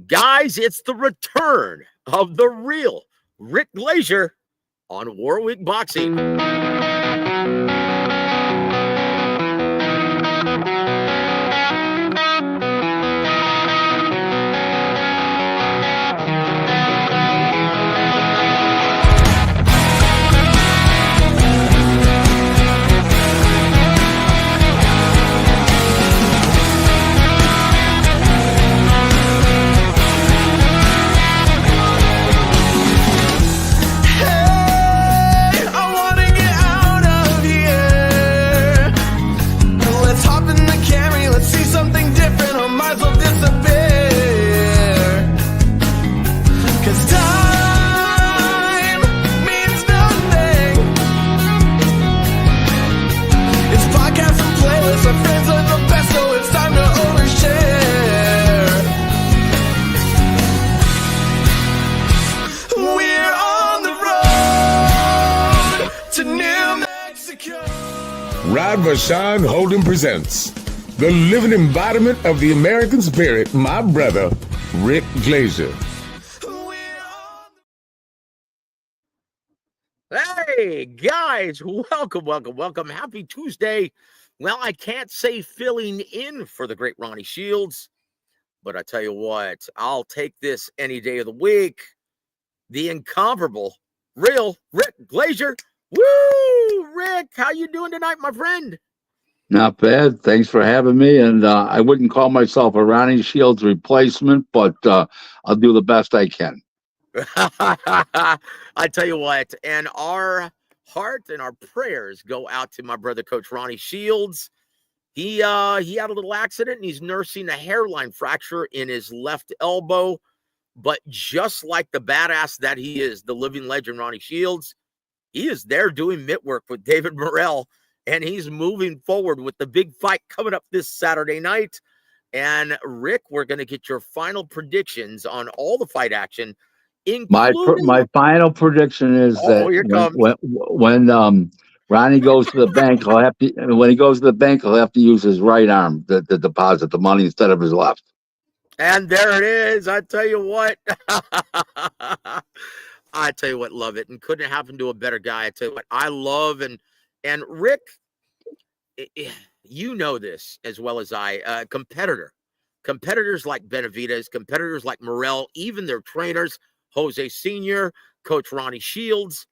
Guys, it's the return of the real Rick Glaser on Warwick Boxing. Rod Vashon Holden presents the living embodiment of the American spirit, my brother, Rick Glaser. Hey, guys, welcome. Happy Tuesday. Well, I can't say filling in for the great Ronnie Shields, but I tell you what, I'll take this any day of the week. The incomparable, real Rick Glaser. Woo! Rick, how you doing tonight, my friend? Not bad. Thanks for having me. And I wouldn't call myself a Ronnie Shields replacement, but I'll do the best I can. I tell you what, and our heart and our prayers go out to my brother, Coach Ronnie Shields. He had a little accident, and he's nursing a hairline fracture in his left elbow. But just like the badass that he is, the living legend Ronnie Shields, he is there doing mitt work with David Morrell, and he's moving forward with the big fight coming up this Saturday night. And Rick, we're going to get your final predictions on all the fight action, including my final prediction is that when Ronnie goes to the bank, he'll have to use his right arm to deposit the money instead of his left. And there it is. I tell you what. I tell you what, love it. And couldn't happen to a better guy. I tell you what, I love and Rick, you know this as well as I, competitors like Benavidez, competitors like Morrell, even their trainers, Jose Sr., Coach Ronnie Shields,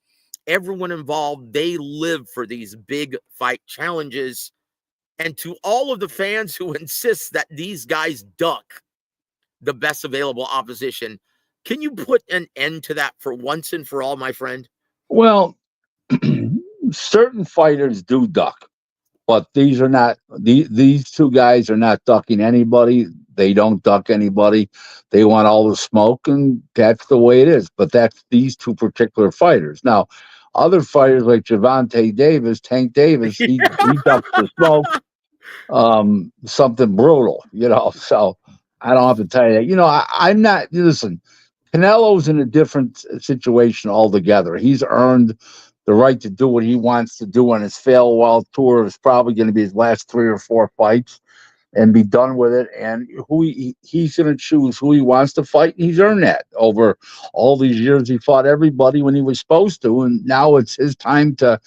everyone involved, they live for these big fight challenges. And to all of the fans who insist that these guys duck the best available opposition, can you put an end to that for once and for all, my friend? Well, certain fighters do duck, but these are not. These two guys are not ducking anybody. They don't duck anybody. They want all the smoke, and that's the way it is. But that's these two particular fighters. Now, other fighters like Tank Davis, he ducks the smoke. Something brutal, So I don't have to tell you that. I'm not. Listen, Canelo's in a different situation altogether. He's earned the right to do what he wants to do on his farewell tour. Is probably going to be his last 3 or 4 fights and be done with it. And he's going to choose who he wants to fight. He's earned that over all these years. He fought everybody when he was supposed to, and now it's his time to,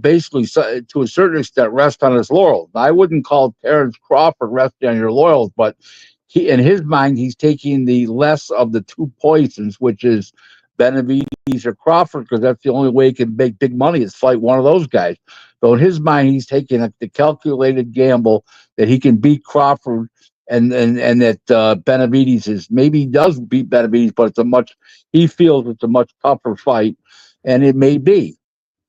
basically to a certain extent, rest on his laurels. I wouldn't call Terrence Crawford resting on your laurels, but in his mind, he's taking the less of the two poisons, which is Benavidez or Crawford, because that's the only way he can make big money is fight one of those guys. So in his mind, he's taking the calculated gamble that he can beat Crawford and that Benavidez maybe he does beat Benavidez, but he feels it's a much tougher fight, and it may be.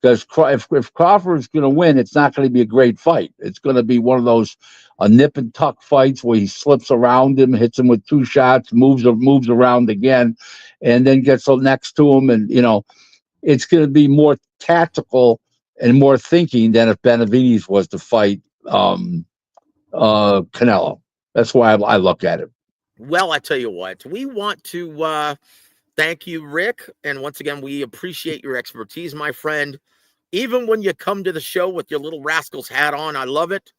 Because if Crawford's going to win, it's not going to be a great fight. It's going to be one of those nip and tuck fights where he slips around him, hits him with 2 shots, moves around again, and then gets next to him. And, it's going to be more tactical and more thinking than if Benavidez was to fight Canelo. That's why I look at it. Well, I tell you what, we want to thank you, Rick. And once again, we appreciate your expertise, my friend. Even when you come to the show with your little Rascals hat on, I love it.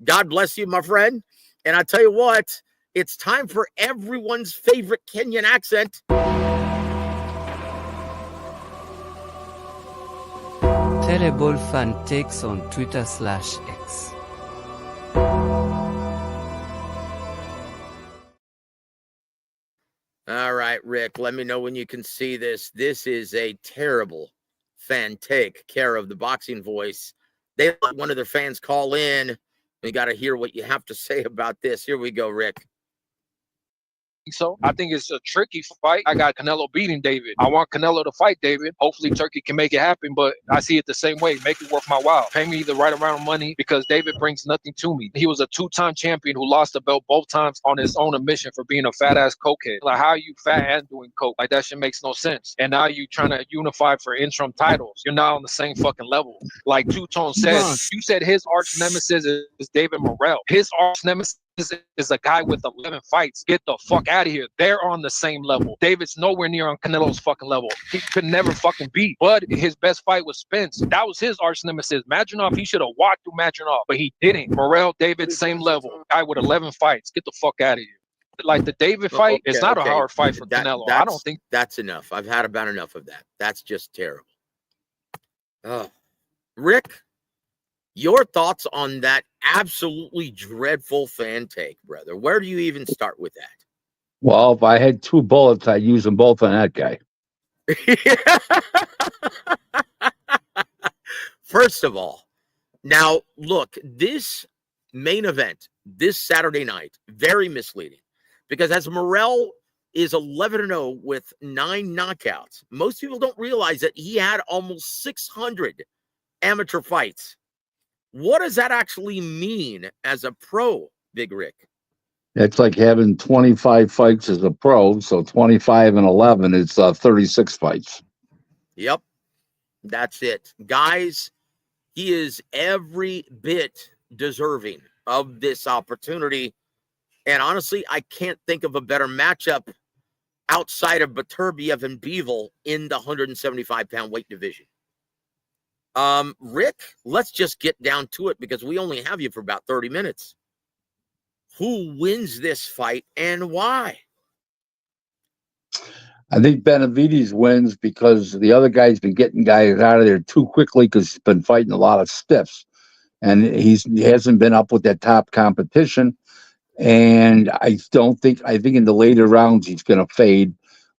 God bless you, my friend. And I tell you what, It's time for everyone's favorite Kenyan accent. Terrible fan takes on Twitter/X. All right, Rick, let me know when you can see this. This is a terrible fan take, care of the Boxing Voice. They let one of their fans call in. We got to hear what you have to say about this. Here we go, Rick. So I think it's a tricky fight. I got Canelo beating David. I want Canelo to fight David. Hopefully Turkey can make it happen, but I see it the same way. Make it worth my while. Pay me the right amount of money because David brings nothing to me. He was a two-time champion who lost the belt both times on his own admission for being a fat-ass cokehead. Like, how are you fat and doing coke? Like, that shit makes no sense. And now you trying to unify for interim titles. You're not on the same fucking level. Like Two-Tone said, you said his arch nemesis is David Morrell. His arch nemesis is a guy with 11 fights. Get the fuck out of here. They're on the same level. David's nowhere near on Canelo's fucking level. He could never fucking beat. But his best fight was Spence. That was his arch nemesis. Madronov, he should have walked through Madronov, but he didn't. Morrell, David, same level. Guy with 11 fights. Get the fuck out of here. Like, the David fight is not a hard fight for Canelo. I don't think that's enough. I've had about enough of that. That's just terrible. Rick, your thoughts on that absolutely dreadful fan take, brother? Where do you even start with that? Well, if I had 2 bullets, I'd use them both on that guy. First of all, now look, this main event this Saturday night, very misleading, because as Morrell is 11-0 with 9 knockouts, most people don't realize that he had almost 600 amateur fights. What does that actually mean as a pro, Big Rick? It's like having 25 fights as a pro, so 25 and 11 is 36 fights. Yep, that's it. Guys, he is every bit deserving of this opportunity. And honestly, I can't think of a better matchup outside of Beterbiev and Bivol in the 175-pound weight division. Rick, let's just get down to it because we only have you for about 30 minutes. Who wins this fight and why? I think Benavidez wins because the other guy's been getting guys out of there too quickly because he's been fighting a lot of stiffs. And he hasn't been up with that top competition. And I think in the later rounds he's going to fade.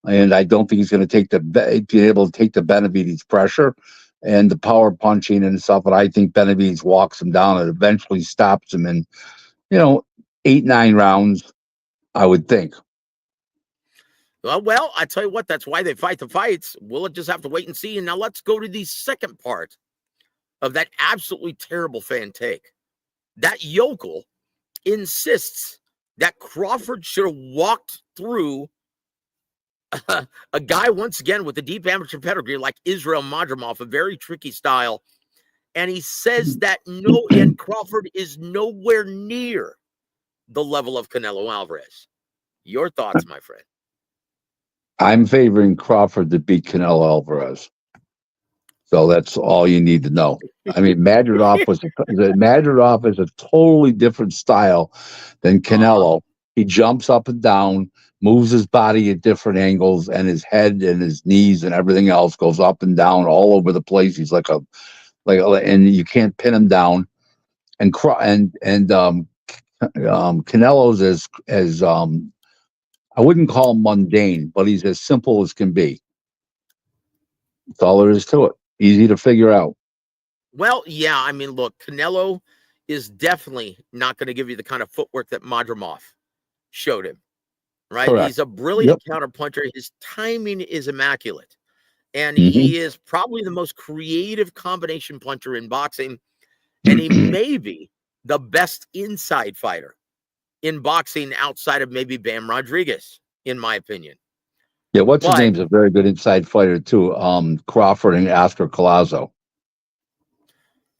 And I don't think he's going to be able to take the Benavidez pressure and the power punching and stuff. But I think Benavidez walks him down and eventually stops him in, 8-9 rounds, I would think. Well, I tell you what, that's why they fight the fights. We'll just have to wait and see. And now let's go to the second part of that absolutely terrible fan take. That yokel insists that Crawford should have walked through a guy, once again, with a deep amateur pedigree like Israel Madrimov, a very tricky style. And he says that Crawford is nowhere near the level of Canelo Alvarez. Your thoughts, my friend? I'm favoring Crawford to beat Canelo Alvarez. So that's all you need to know. I mean, Madrimov is a totally different style than Canelo. He jumps up and down, moves his body at different angles, and his head and his knees and everything else goes up and down all over the place. He's and you can't pin him down. And Canelo's as I wouldn't call him mundane, but he's as simple as can be. That's all there is to it. Easy to figure out. Well, yeah, I mean, look, Canelo is definitely not going to give you the kind of footwork that Madrimov showed him, right? Correct. He's a brilliant counterpuncher. His timing is immaculate. And he is probably the most creative combination puncher in boxing. And he may be the best inside fighter in boxing outside of maybe Bam Rodriguez, in my opinion. Yeah, his name's a very good inside fighter too. Crawford and Oscar Collazo.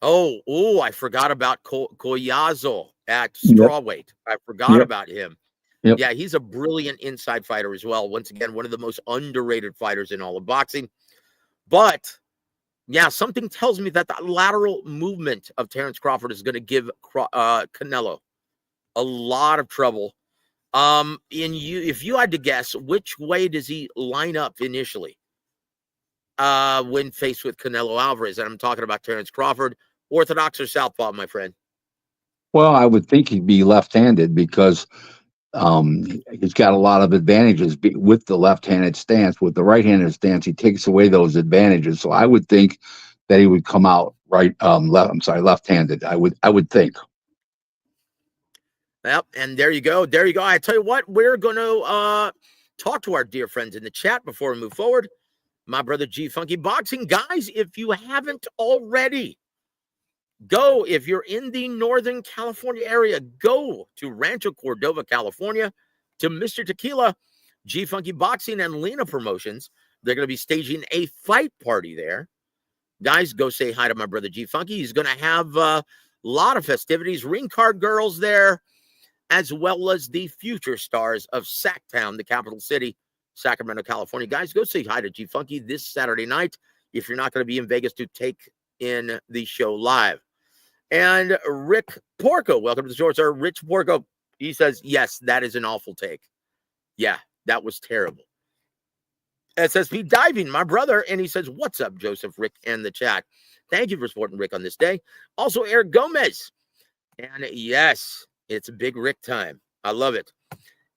Oh, I forgot about Collazo at strawweight. I forgot about him. Yep. Yeah, he's a brilliant inside fighter as well. Once again, one of the most underrated fighters in all of boxing. But yeah, something tells me that the lateral movement of Terrence Crawford is going to give Canelo a lot of trouble. If you had to guess, which way does he line up initially? When faced with Canelo Alvarez, and I'm talking about Terrence Crawford, orthodox or southpaw, my friend? Well, I would think he'd be left-handed because he's got a lot of advantages with the left-handed stance. With the right-handed stance, he takes away those advantages. So I would think that he would come out left-handed. I would think. Yep, and there you go. There you go. I tell you what, we're going to talk to our dear friends in the chat before we move forward. My brother G Funky Boxing. Guys, if you haven't already, go, if you're in the Northern California area, go to Rancho Cordova, California, to Mr. Tequila, G Funky Boxing, and Lena Promotions. They're going to be staging a fight party there. Guys, go say hi to my brother G Funky. He's going to have a lot of festivities, ring card girls there, as well as the future stars of Sacktown, the capital city, Sacramento, California. Guys, go say hi to G Funky this Saturday night if you're not going to be in Vegas to take in the show live. And Rick Porco, welcome to the show, sir. Rich Porco, he says, yes, that is an awful take. Yeah, that was terrible. SSP Diving, my brother, and he says, what's up, Joseph, Rick, and the chat. Thank you for supporting Rick on this day. Also, Eric Gomez. And yes, it's Big Rick time. I love it.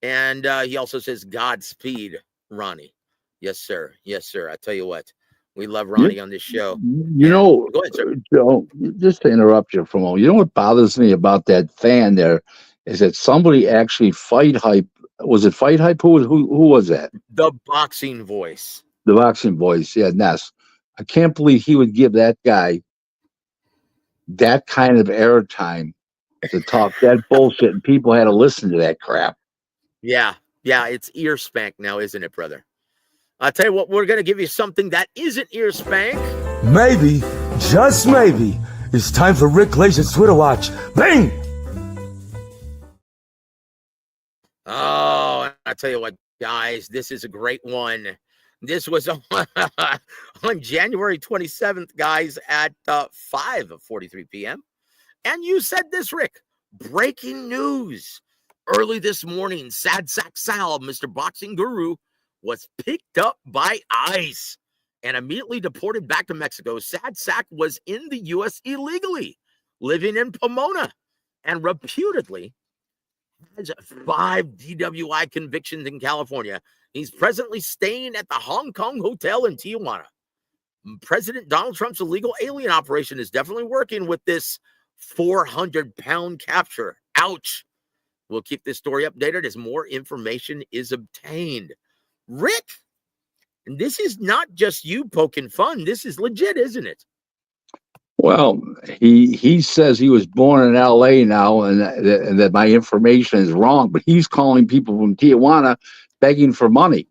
And he also says, Godspeed, Ronnie. Yes, sir. Yes, sir. I tell you what, we love Ronnie on this show. Go ahead, sir. Joe, just to interrupt you for a moment, you know what bothers me about that fan there is that somebody actually Fight Hype. Was it Fight Hype? Who was that? The Boxing Voice. The Boxing Voice, yeah, Ness. I can't believe he would give that guy that kind of airtime to talk that bullshit, and people had to listen to that crap. Yeah, it's ear spank now, isn't it, brother? I'll tell you what, we're going to give you something that isn't ear spank. Maybe, just maybe, it's time for Rick Glaser's Twitter watch. Bang! Oh, I tell you what, guys, this is a great one. This was on January 27th, guys, at 5:43 p.m. And you said this, Rick. Breaking news. Early this morning, Sad Sack Sal, Mr. Boxing Guru, was picked up by ICE and immediately deported back to Mexico. Sad Sack was in the U.S. illegally, living in Pomona, and reputedly has 5 DWI convictions in California. He's presently staying at the Hong Kong Hotel in Tijuana. President Donald Trump's illegal alien operation is definitely working with this 400-pound capture. Ouch. We'll keep this story updated as more information is obtained. Rick, this is not just you poking fun. This is legit, isn't it? Well, he says he was born in L.A. now, and that my information is wrong. But he's calling people from Tijuana begging for money,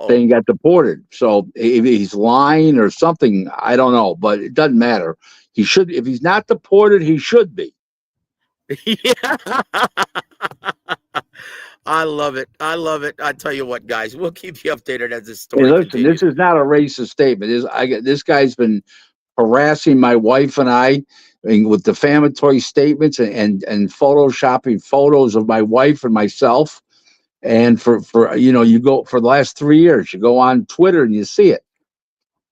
saying he got deported. So if he's lying or something, I don't know. But it doesn't matter. He should. If he's not deported, he should be. Yeah. I love it. I love it. I tell you what, guys, we'll keep you updated as this story continues. This is not a racist statement. This guy's been harassing my wife and I with defamatory statements and photoshopping photos of my wife and myself. And for you go for the last 3 years, you go on Twitter and you see it,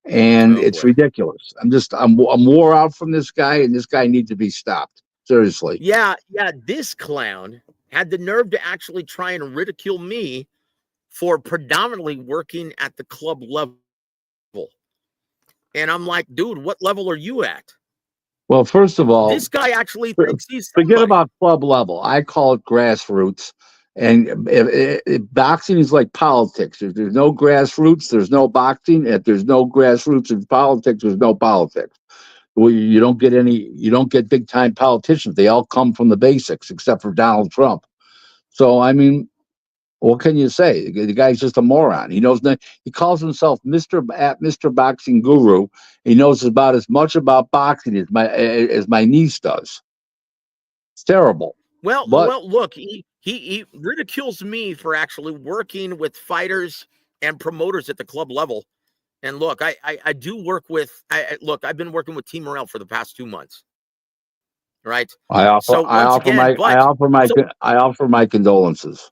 and it's ridiculous. I'm wore out from this guy, and this guy needs to be stopped. Seriously. Yeah. This clown had the nerve to actually try and ridicule me for predominantly working at the club level. And I'm like, dude, what level are you at? Well, first of all, this guy actually thinks he's somebody. Forget about club level. I call it grassroots. And if boxing is like politics. If there's no grassroots, there's no boxing. If there's no grassroots in politics, there's no politics. Well, you don't get big time politicians. They all come from the basics, except for Donald Trump. So, I mean, what can you say? The guy's just a moron. He knows that. He calls himself Mr. Boxing Guru. He knows about as much about boxing as my niece does. It's terrible. Well, look, he ridicules me for actually working with fighters and promoters at the club level. And look, I do work with. I've been working with Team Morrell for the past 2 months. right? I offer, So once again, I offer my condolences.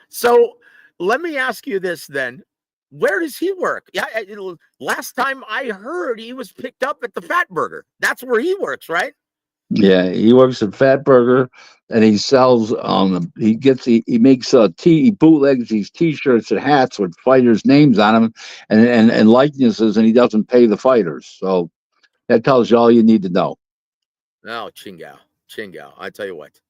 so let me ask you this then. Where does he work? Yeah, last time I heard he was picked up at the Fat Burger. That's where he works, right? Yeah, he works at Fat Burger, and he sells. He makes he bootlegs these T-shirts and hats with fighters' names on them and likenesses, and he doesn't pay the fighters. So that tells you all you need to know. Oh, Chingao. I tell you what.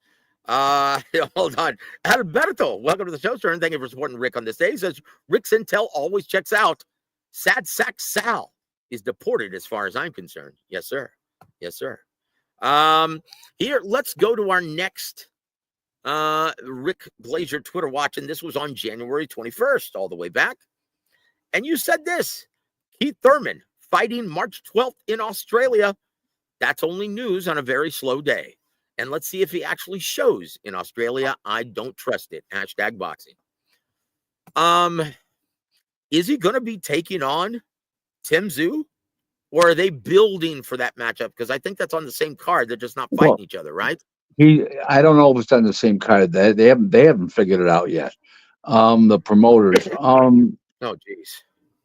Hold on. Alberto, welcome to the show, sir, and thank you for supporting Rick on this day. He says Rick's intel always checks out. Sad Sack Sal is deported as far as I'm concerned. Yes, sir. Yes, sir. Here, let's go to our next Rick Glaser Twitter watch, and this was on January 21st, all the way back. And you said this: Keith Thurman fighting March 12th in Australia. That's only news on a very slow day. And let's see if he actually shows in Australia. I don't trust it. Hashtag boxing. Is he going to be taking on Tim Tszyu? Or are they building for that matchup? Because I think that's on the same card. They're just not fighting each other, right? I don't know if it's on the same card. They haven't figured it out yet. The promoters. Oh, geez.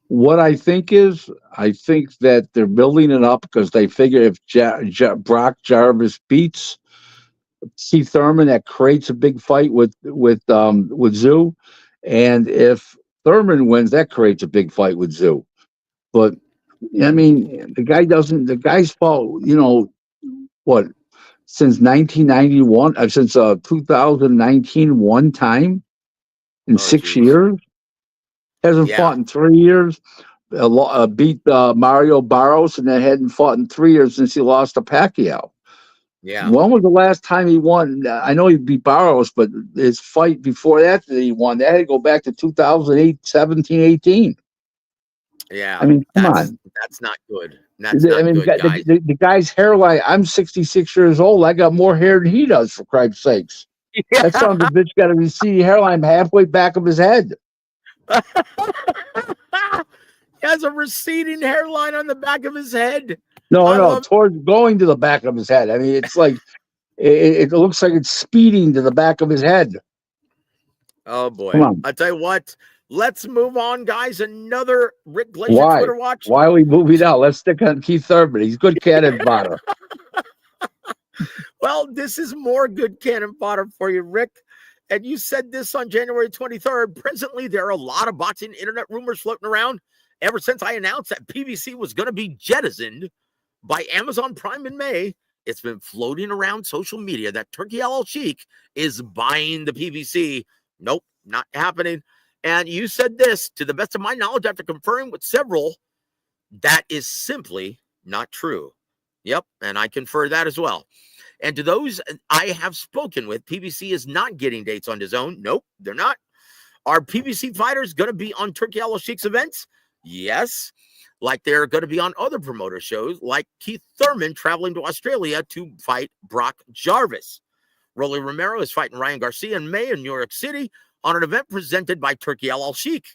What I think that they're building it up because they figure if Brock Jarvis beats Keith Thurman, that creates a big fight with Tszyu, and if Thurman wins, that creates a big fight with Tszyu. But I mean, the guy's fought, what, since 1991, since 2019, one time in 6 years. Hasn't fought in 3 years. Beat Mario Barros, and then hadn't fought in 3 years since he lost to Pacquiao. Yeah. When was the last time he won? I know he beat Barros, but his fight before that he won, that had to go back to 2008, 17, 18. Yeah. I mean, come on. That's not good. That's not good, guys. The guy's hairline, I'm 66 years old. I got more hair than he does, for Christ's sakes. Yeah. That son of a bitch got a receding hairline halfway back of his head. He has a receding hairline on the back of his head. Towards going to the back of his head. I mean, it's like it looks like it's speeding to the back of his head. Oh boy! I tell you what. Let's move on, guys. Another Rick Glaser Twitter watch. Why are we moving out? Let's stick on Keith Thurman. He's good cannon fodder. Well, this is more good cannon fodder for you, Rick. And you said this on January 23rd. Presently, there are a lot of boxing internet rumors floating around ever since I announced that PBC was going to be jettisoned by Amazon Prime in May. It's been floating around social media that Turkey Al Sheikh is buying the PBC. Nope, not happening. And you said this: to the best of my knowledge, after conferring with several, that is simply not true. Yep, and I confer that as well. And to those I have spoken with, PBC is not getting dates on DAZN. Nope, they're not. Are PBC fighters going to be on Turkey Al Sheikh's events? Yes. Like they're going to be on other promoter shows, like Keith Thurman traveling to Australia to fight Brock Jarvis. Rolly Romero is fighting Ryan Garcia in May in New York City on an event presented by Turkey Al Sheikh.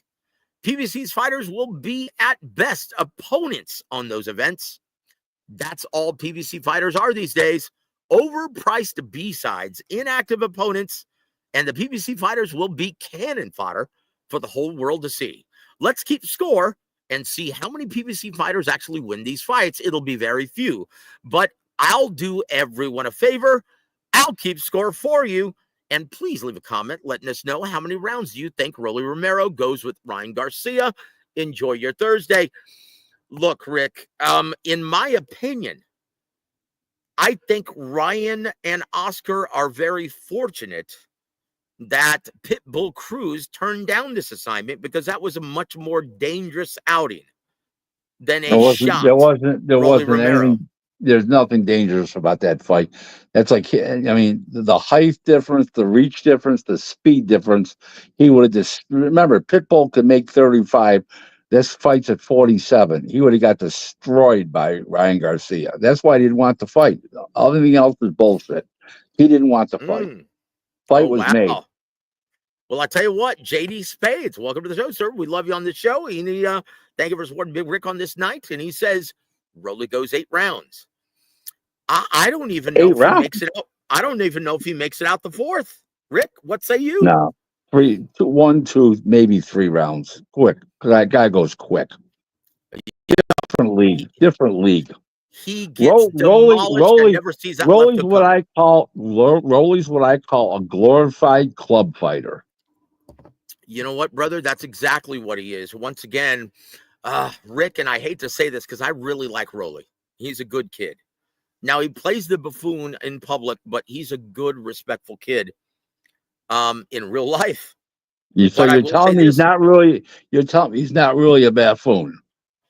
PBC's fighters will be at best opponents on those events. That's all PBC fighters are these days. Overpriced B-sides, inactive opponents, and the PBC fighters will be cannon fodder for the whole world to see. Let's keep score and see how many PBC fighters actually win these fights. It'll be very few, but I'll do everyone a favor. I'll keep score for you, and please leave a comment letting us know how many rounds you think Rolly Romero goes with Ryan Garcia. Enjoy your Thursday. Look, Rick, in my opinion, I think Ryan and Oscar are very fortunate that Pitbull Cruz turned down this assignment because that was a much more dangerous outing than there wasn't anything. There's nothing dangerous about that fight. That's like, I mean, the height difference, the reach difference, the speed difference. He would have just, remember, Pitbull could make 35. This fight's at 47. He would have got destroyed by Ryan Garcia. That's why he didn't want to fight. Everything else was bullshit. He didn't want to fight. Fight was made. Well, I tell you what, JD Spades, welcome to the show, sir. We love you on the show. Thank you for supporting Big Rick on this night. And he says, Rolly goes 8 rounds. I don't even know 8 if he rounds? makes it out. I don't even know if he makes it out the 4th. Rick, what say you? No. 3, 2, 1, 2, maybe 3 rounds. Quick. Because that guy goes quick. Different league. Different league. He gets demolished and never sees that left hook coming. Rolly's what I call a glorified club fighter. You know what, brother? That's exactly what he is. Once again, Rick, and I hate to say this because I really like Rolly. He's a good kid. Now, he plays the buffoon in public, but he's a good, respectful kid in real life. So you're telling me he's not really a buffoon.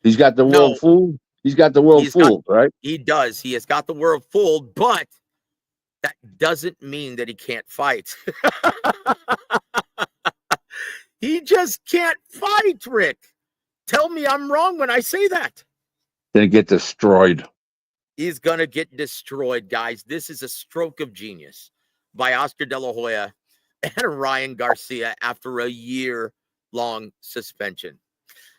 He's got the world fooled. He's got the world fooled, right? He does. He has got the world fooled, but that doesn't mean that he can't fight. He just can't fight, Rick. Tell me I'm wrong when I say that. Gonna get destroyed. He's gonna get destroyed, guys. This is a stroke of genius by Oscar De La Hoya and Ryan Garcia after a year-long suspension.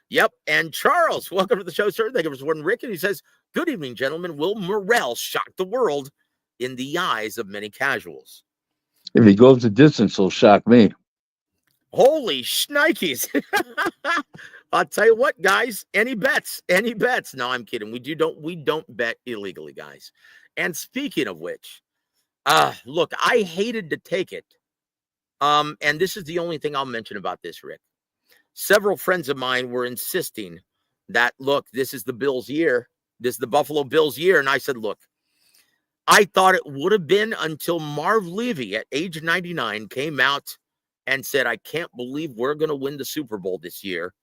Yep. And Charles, welcome to the show, sir. Thank you for supporting Rick. And he says, good evening, gentlemen. Will Morrell shock the world in the eyes of many casuals? If he goes the distance, he'll shock me. Holy shnikes. I'll tell you what, guys, any bets? No, I'm kidding. We don't bet illegally, guys. And speaking of which, look, I hated to take it. And this is the only thing I'll mention about this, Rick. Several friends of mine were insisting that, look, this is the Bills' year. This is the Buffalo Bills' year. And I said, look, I thought it would have been until Marv Levy at age 99 came out and said, I can't believe we're going to win the Super Bowl this year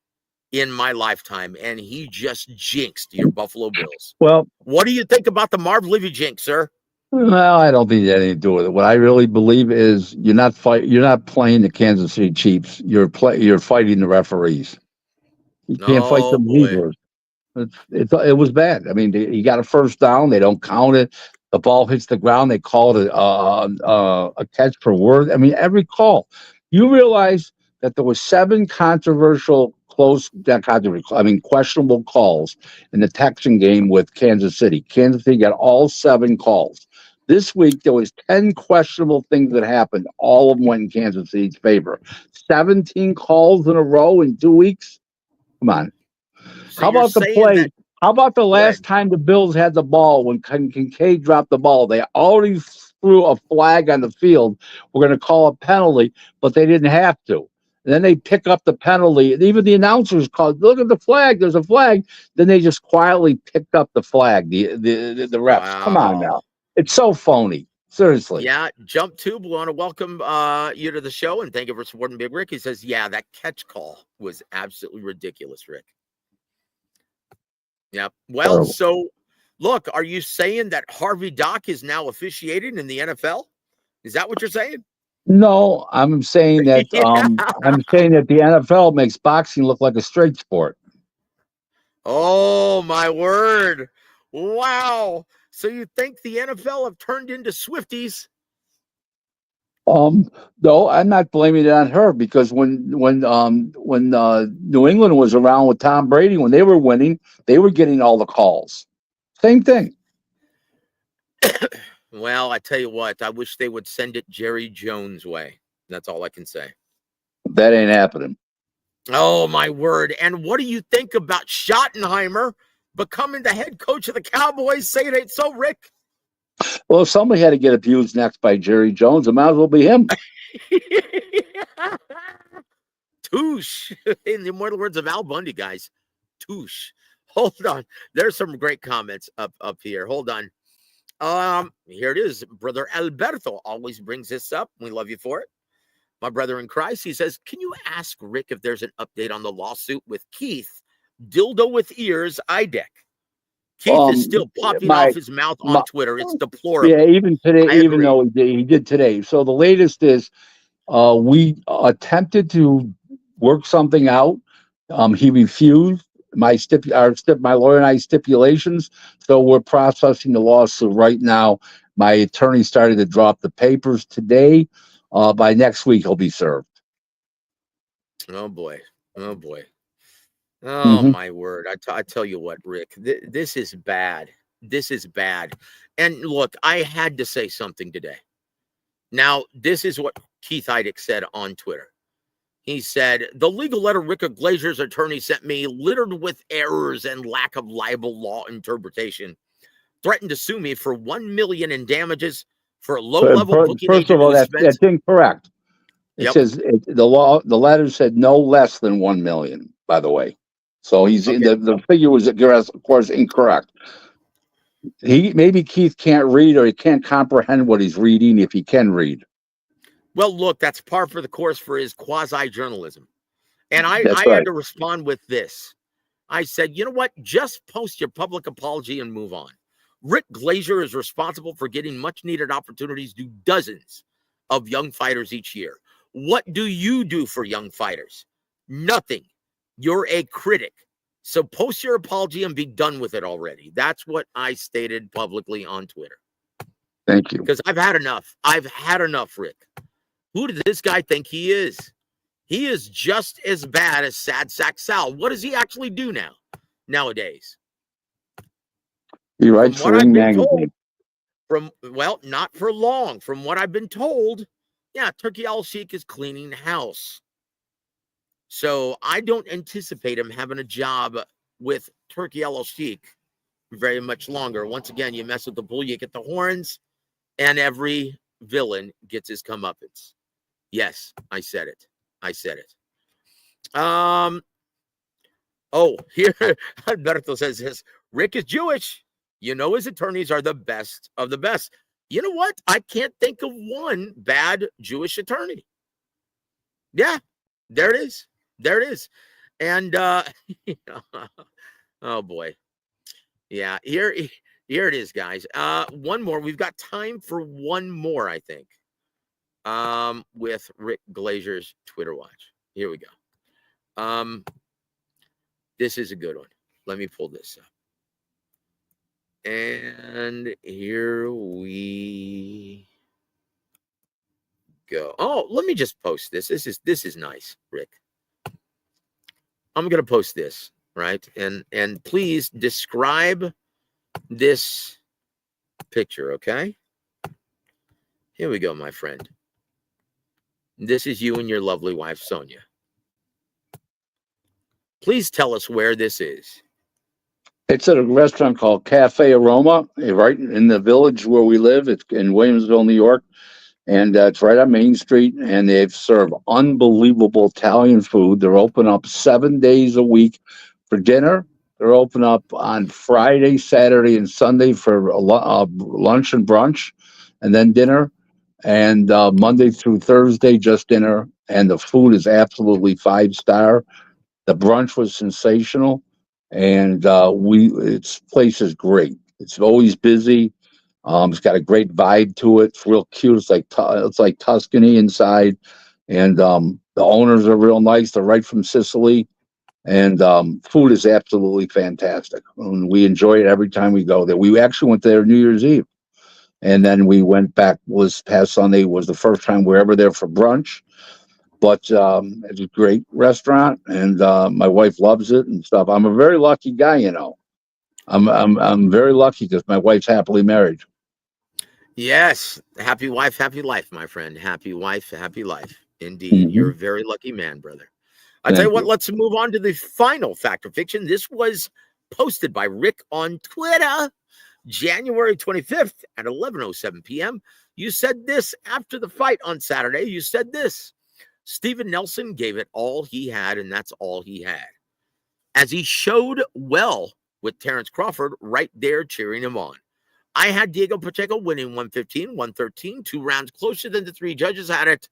in my lifetime. And he just jinxed your Buffalo Bills. Well, what do you think about the Marv Levy jinx, sir? Well, I don't think it had anything to do with it. What I really believe is you're not playing the Kansas City Chiefs. You're fighting the referees. You can't fight them either. It was bad. I mean, he got a first down. They don't count it. The ball hits the ground. They call it a catch per word. I mean, every call. You realize that there was 7 questionable calls in the Texan game with Kansas City. Kansas City got all 7 calls. This week, there was 10 questionable things that happened. All of them went in Kansas City's favor. 17 calls in a row in 2 weeks? Come on. So How about the play? How about the last time the Bills had the ball when Kincaid dropped the ball? They already threw a flag on the field. We're going to call a penalty, but they didn't have to. And then they pick up the penalty. And even the announcers called, look at the flag. There's a flag. Then they just quietly picked up the flag, the refs. Wow. Come on now. It's so phony. Seriously. Yeah, Jump Tube, we want to welcome you to the show, and thank you for supporting Big Rick. He says, yeah, that catch call was absolutely ridiculous, Rick. Yeah. Well, so, look, are you saying that Harvey Dock is now officiating in the NFL? Is that what you're saying? No, I'm saying that the NFL makes boxing look like a straight sport. Oh, my word. Wow. So you think the NFL have turned into Swifties? No, I'm not blaming it on her because when New England was around with Tom Brady, when they were winning, they were getting all the calls. Same thing. Well, I tell you what, I wish they would send it Jerry Jones' way. That's all I can say. That ain't happening. Oh, my word. And what do you think about Schottenheimer becoming the head coach of the Cowboys? Say it ain't so, Rick. Well, if somebody had to get abused next by Jerry Jones, it might as well be him. Touche. In the immortal words of Al Bundy, guys. Touche. Hold on. There's some great comments up here. Hold on. Here it is. Brother Alberto always brings this up. We love you for it. My brother in Christ, he says, can you ask Rick if there's an update on the lawsuit with Keith, Dildo with Ears, IDEC? Keith is still popping off his mouth on Twitter. It's deplorable. Yeah, even today, even though he did today. So the latest is we attempted to work something out. He refused my lawyer and I stipulations. So we're processing the lawsuit right now. My attorney started to drop the papers today. By next week, he'll be served. Oh boy. Oh boy. Oh, my word. I tell you what, Rick, this is bad. This is bad. And look, I had to say something today. Now, this is what Keith Heidick said on Twitter. He said, the legal letter Rick Glaser's attorney sent me, littered with errors and lack of libel law interpretation, threatened to sue me for $1 million in damages for a low-level booking First agent of all, who spent... that's incorrect. It Yep. says the letter said no less than 1 million, by the way. So he's Okay. the figure was, of course, incorrect. Maybe Keith can't read, or he can't comprehend what he's reading if he can read. Well, look, that's par for the course for his quasi-journalism. And I That's had right. to respond with this. I said, you know what? Just post your public apology and move on. Rick Glaser is responsible for getting much-needed opportunities to dozens of young fighters each year. What do you do for young fighters? Nothing. You're a critic. So post your apology and be done with it already. That's what I stated publicly on Twitter. Thank you. Because I've had enough. I've had enough, Rick. Who does this guy think he is? He is just as bad as Sad Sack Sal. What does he actually do nowadays? He writes for Ring Magazine. Well, not for long. From what I've been told, yeah, Turkey Al-Sheikh is cleaning house. So I don't anticipate him having a job with Turkey Al-Sheikh very much longer. Once again, you mess with the bull, you get the horns, and every villain gets his comeuppance. Yes, I said it. I said it. Oh, here Alberto says this. Rick is Jewish. You know his attorneys are the best of the best. You know what? I can't think of one bad Jewish attorney. Yeah, there it is. There it is. And oh boy. Yeah, here it is, guys. One more. We've got time for one more, I think. With Rick Glaser's Twitter watch. Here we go. This is a good one. Let me pull this up. And here we go. Oh, let me just post this. This is nice, Rick. I'm gonna post this, right? And please describe this picture, okay? Here we go, my friend. This is you and your lovely wife, Sonia. Please tell us where this is. It's at a restaurant called Cafe Aroma, right in the village where we live. It's in Williamsville, New York. And it's right on Main Street. And they serve unbelievable Italian food. They're open up 7 days a week for dinner. They're open up on Friday, Saturday, and Sunday for lunch and brunch, and then dinner. And Monday through Thursday, just dinner. And the food is absolutely 5-star. The brunch was sensational. And its place is great. It's always busy. It's got a great vibe to it. It's real cute. It's like Tuscany inside, and the owners are real nice. They're right from Sicily, and food is absolutely fantastic. And we enjoy it every time we go there. We actually went there New Year's Eve, and then we went back. Past Sunday was the first time we were ever there for brunch. But it's a great restaurant, and my wife loves it and stuff. I'm a very lucky guy, you know. I'm very lucky because my wife's happily married. Yes, happy wife, happy life, my friend. Happy wife, happy life. Indeed, Mm-hmm. You're a very lucky man, brother. I tell you what, let's move on to the final fact or fiction. This was posted by Rick on Twitter, January 25th at 11:07 p.m. You said this after the fight on Saturday. You said this. Steven Nelson gave it all he had, and that's all he had. As he showed well with Terrence Crawford right there cheering him on. I had Diego Pacheco winning 115, 113, 2 rounds closer than the 3 judges had it.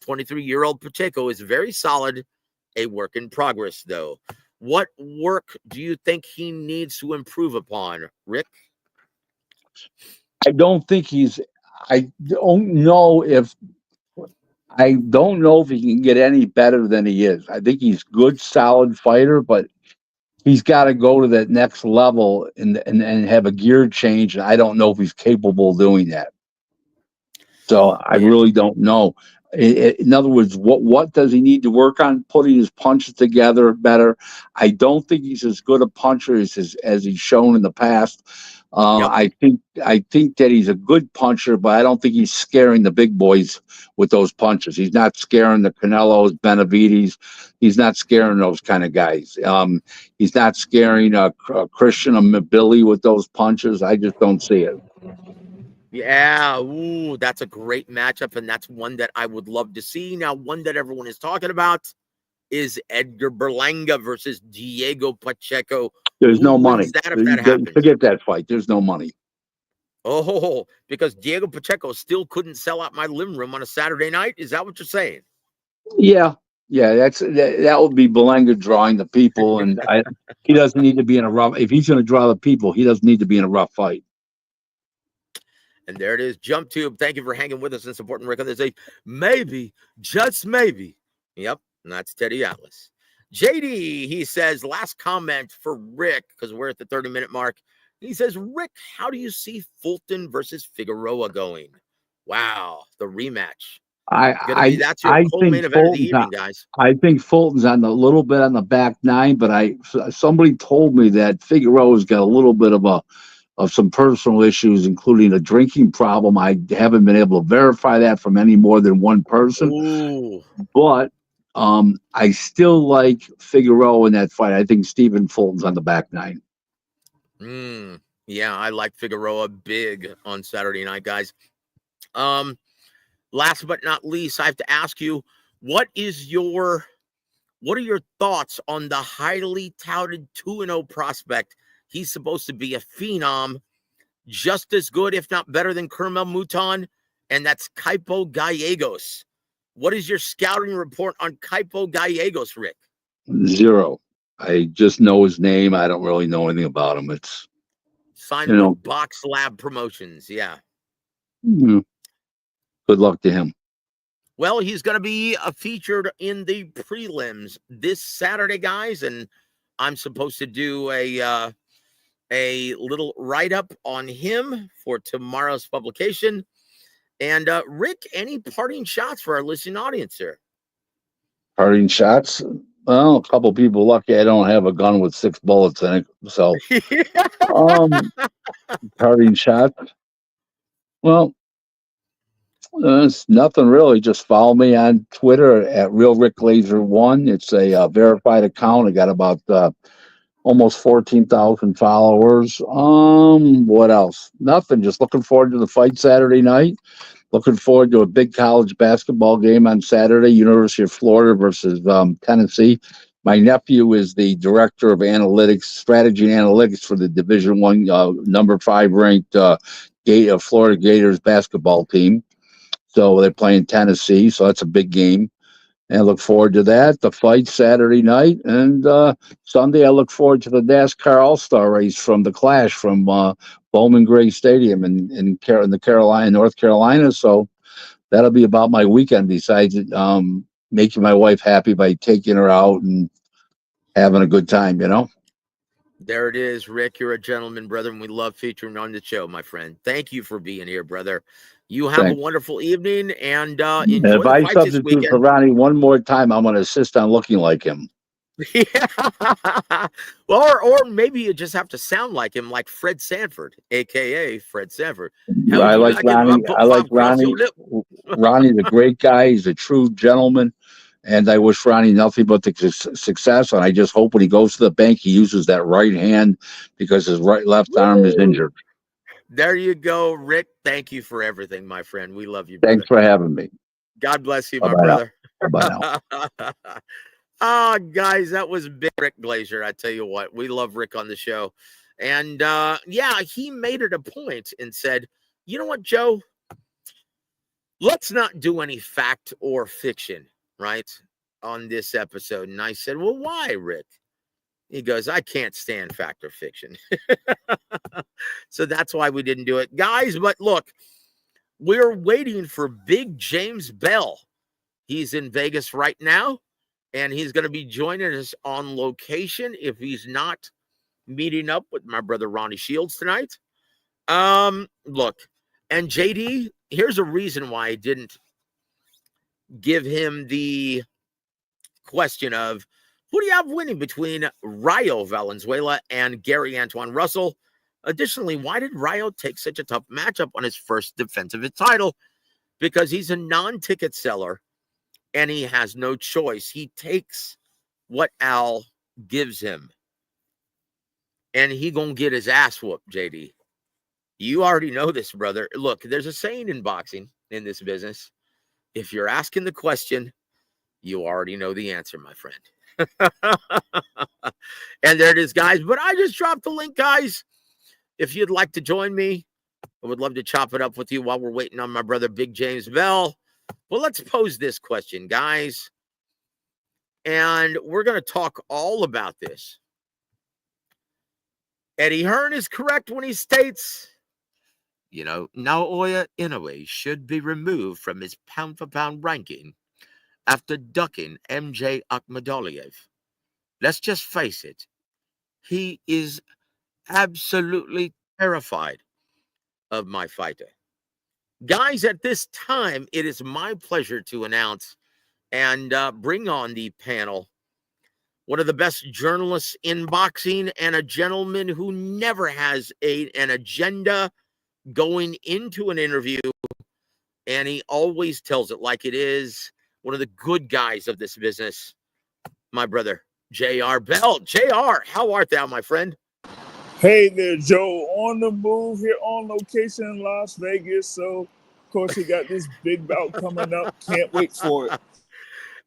23-year-old Pacheco is very solid, a work in progress, though. What work do you think he needs to improve upon, Rick? I don't know if he can get any better than he is. I think he's a good, solid fighter, but he's got to go to that next level and have a gear change. And I don't know if he's capable of doing that. So I really don't know. In other words, what does he need to work on? Putting his punches together better. I don't think he's as good a puncher as he's shown in the past. Yep. I think that he's a good puncher, but I don't think he's scaring the big boys with those punches. He's not scaring the Canelos, Benavidez. He's not scaring those kind of guys. He's not scaring Christian or Billy with those punches. I just don't see it. Yeah, ooh, that's a great matchup, and that's one that I would love to see. Now, one that everyone is talking about is Edgar Berlanga versus Diego Pacheco. There's Who no wins money. that if that happens? Forget that fight. There's no money. Oh, because Diego Pacheco still couldn't sell out my living room on a Saturday night? Is that what you're saying? Yeah, that would be Belenga drawing the people, and he doesn't need to be in a rough. If he's going to draw the people, he doesn't need to be in a rough fight. And there it is, Jump Tube. Thank you for hanging with us and supporting Rick on this. Maybe, just maybe. Yep, and that's Teddy Atlas. JD, he says, last comment for Rick, because we're at the 30-minute mark. He says, Rick, how do you see Fulton versus Figueroa going? Wow, the rematch. That's your co-main event of the evening, guys. I think Fulton's on a little bit on the back nine, but somebody told me that Figueroa's got a little bit of some personal issues, including a drinking problem. I haven't been able to verify that from any more than one person. Ooh. But I still like Figueroa in that fight. I think Stephen Fulton's on the back nine. Yeah, I like Figueroa big on Saturday night, guys. Last but not least, I have to ask you, what are your thoughts on the highly touted 2-0 prospect? He's supposed to be a phenom, just as good, if not better than Kermel Mouton, and that's Kaipo Gallegos. What is your scouting report on Kaipo Gallegos, Rick? 0. I just know his name. I don't really know anything about him. It's signed with Box Lab Promotions. Yeah. Good luck to him. Well, he's going to be featured in the prelims this Saturday, guys, and I'm supposed to do a little write-up on him for tomorrow's publication. And Rick, any parting shots for our listening audience here? Parting shots? Well, a couple people lucky I don't have a gun with 6 bullets in it. So, parting shots? Well, it's nothing really. Just follow me on Twitter at RealRickGlaser1. It's a verified account. I got about almost 14,000 followers. What else? Nothing. Just looking forward to the fight Saturday night. Looking forward to a big college basketball game on Saturday, University of Florida versus Tennessee. My nephew is the director of analytics, strategy and analytics for the Division I, number 5 ranked Florida Gators basketball team. So they're playing Tennessee, so that's a big game. And I look forward to that, the fight Saturday night. And Sunday, I look forward to the NASCAR All-Star race from the Clash from Bowman Gray Stadium in North Carolina. So that'll be about my weekend, besides making my wife happy by taking her out and having a good time, There it is, Rick. You're a gentleman, brother, and we love featuring on the show, my friend. Thank you for being here, brother. You have a wonderful evening, and enjoy the fights this weekend. For Ronnie one more time, I'm going to insist on looking like him. Yeah. or maybe you just have to sound like him, like Fred Sanford, a.k.a. Fred Sanford. I like Ronnie. Ronnie's a great guy. He's a true gentleman. And I wish Ronnie nothing but the success. And I just hope when he goes to the bank, he uses that right hand, because his left arm is injured. There you go, Rick. Thank you for everything, my friend. We love you, brother. Thanks for having me. God bless you, my brother. Bye now. Guys, that was big Rick Glaser. I tell you what, we love Rick on the show. And he made it a point and said, you know what, Joe? Let's not do any fact or fiction, right, on this episode. And I said, well, why, Rick? He goes, I can't stand fact or fiction. So that's why we didn't do it. Guys, but look, we're waiting for Big James Bell. He's in Vegas right now, and he's going to be joining us on location if he's not meeting up with my brother Ronnie Shields tonight. Look, and JD, here's a reason why I didn't give him the question of who do you have winning between Rayo Valenzuela and Gary Antoine Russell? Additionally, why did Rayo take such a tough matchup on his first defense of his title? Because he's a non-ticket seller and he has no choice. He takes what Al gives him. And he gonna get his ass whooped, JD. You already know this, brother. Look, there's a saying in boxing, in this business. If you're asking the question, you already know the answer, my friend. And there it is, guys. But I just dropped the link, guys. If you'd like to join me, I would love to chop it up with you while we're waiting on my brother, Big James Bell. Well, let's pose this question, guys. And we're going to talk all about this. Eddie Hearn is correct when he states, Naoya Inoue should be removed from his pound-for-pound ranking after ducking MJ Akhmadaliev. Let's just face it. He is absolutely terrified of my fighter. Guys, at this time, it is my pleasure to announce and bring on the panel one of the best journalists in boxing and a gentleman who never has an agenda going into an interview, and he always tells it like it is. One of the good guys of this business, my brother, J.R. Bell. J.R., how art thou, my friend? Hey there, Joe. On the move here on location in Las Vegas. So, of course, we got this big bout coming up. Can't wait for it.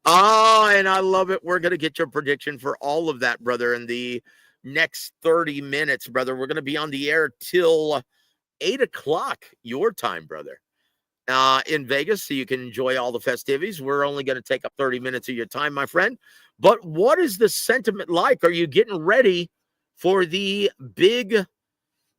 Oh, and I love it. We're going to get your prediction for all of that, brother, in the next 30 minutes, brother. We're going to be on the air till 8 o'clock your time, brother, in Vegas, so you can enjoy all the festivities. We're only going to take up 30 minutes of your time, my friend. But what is the sentiment like? Are you getting ready for the big,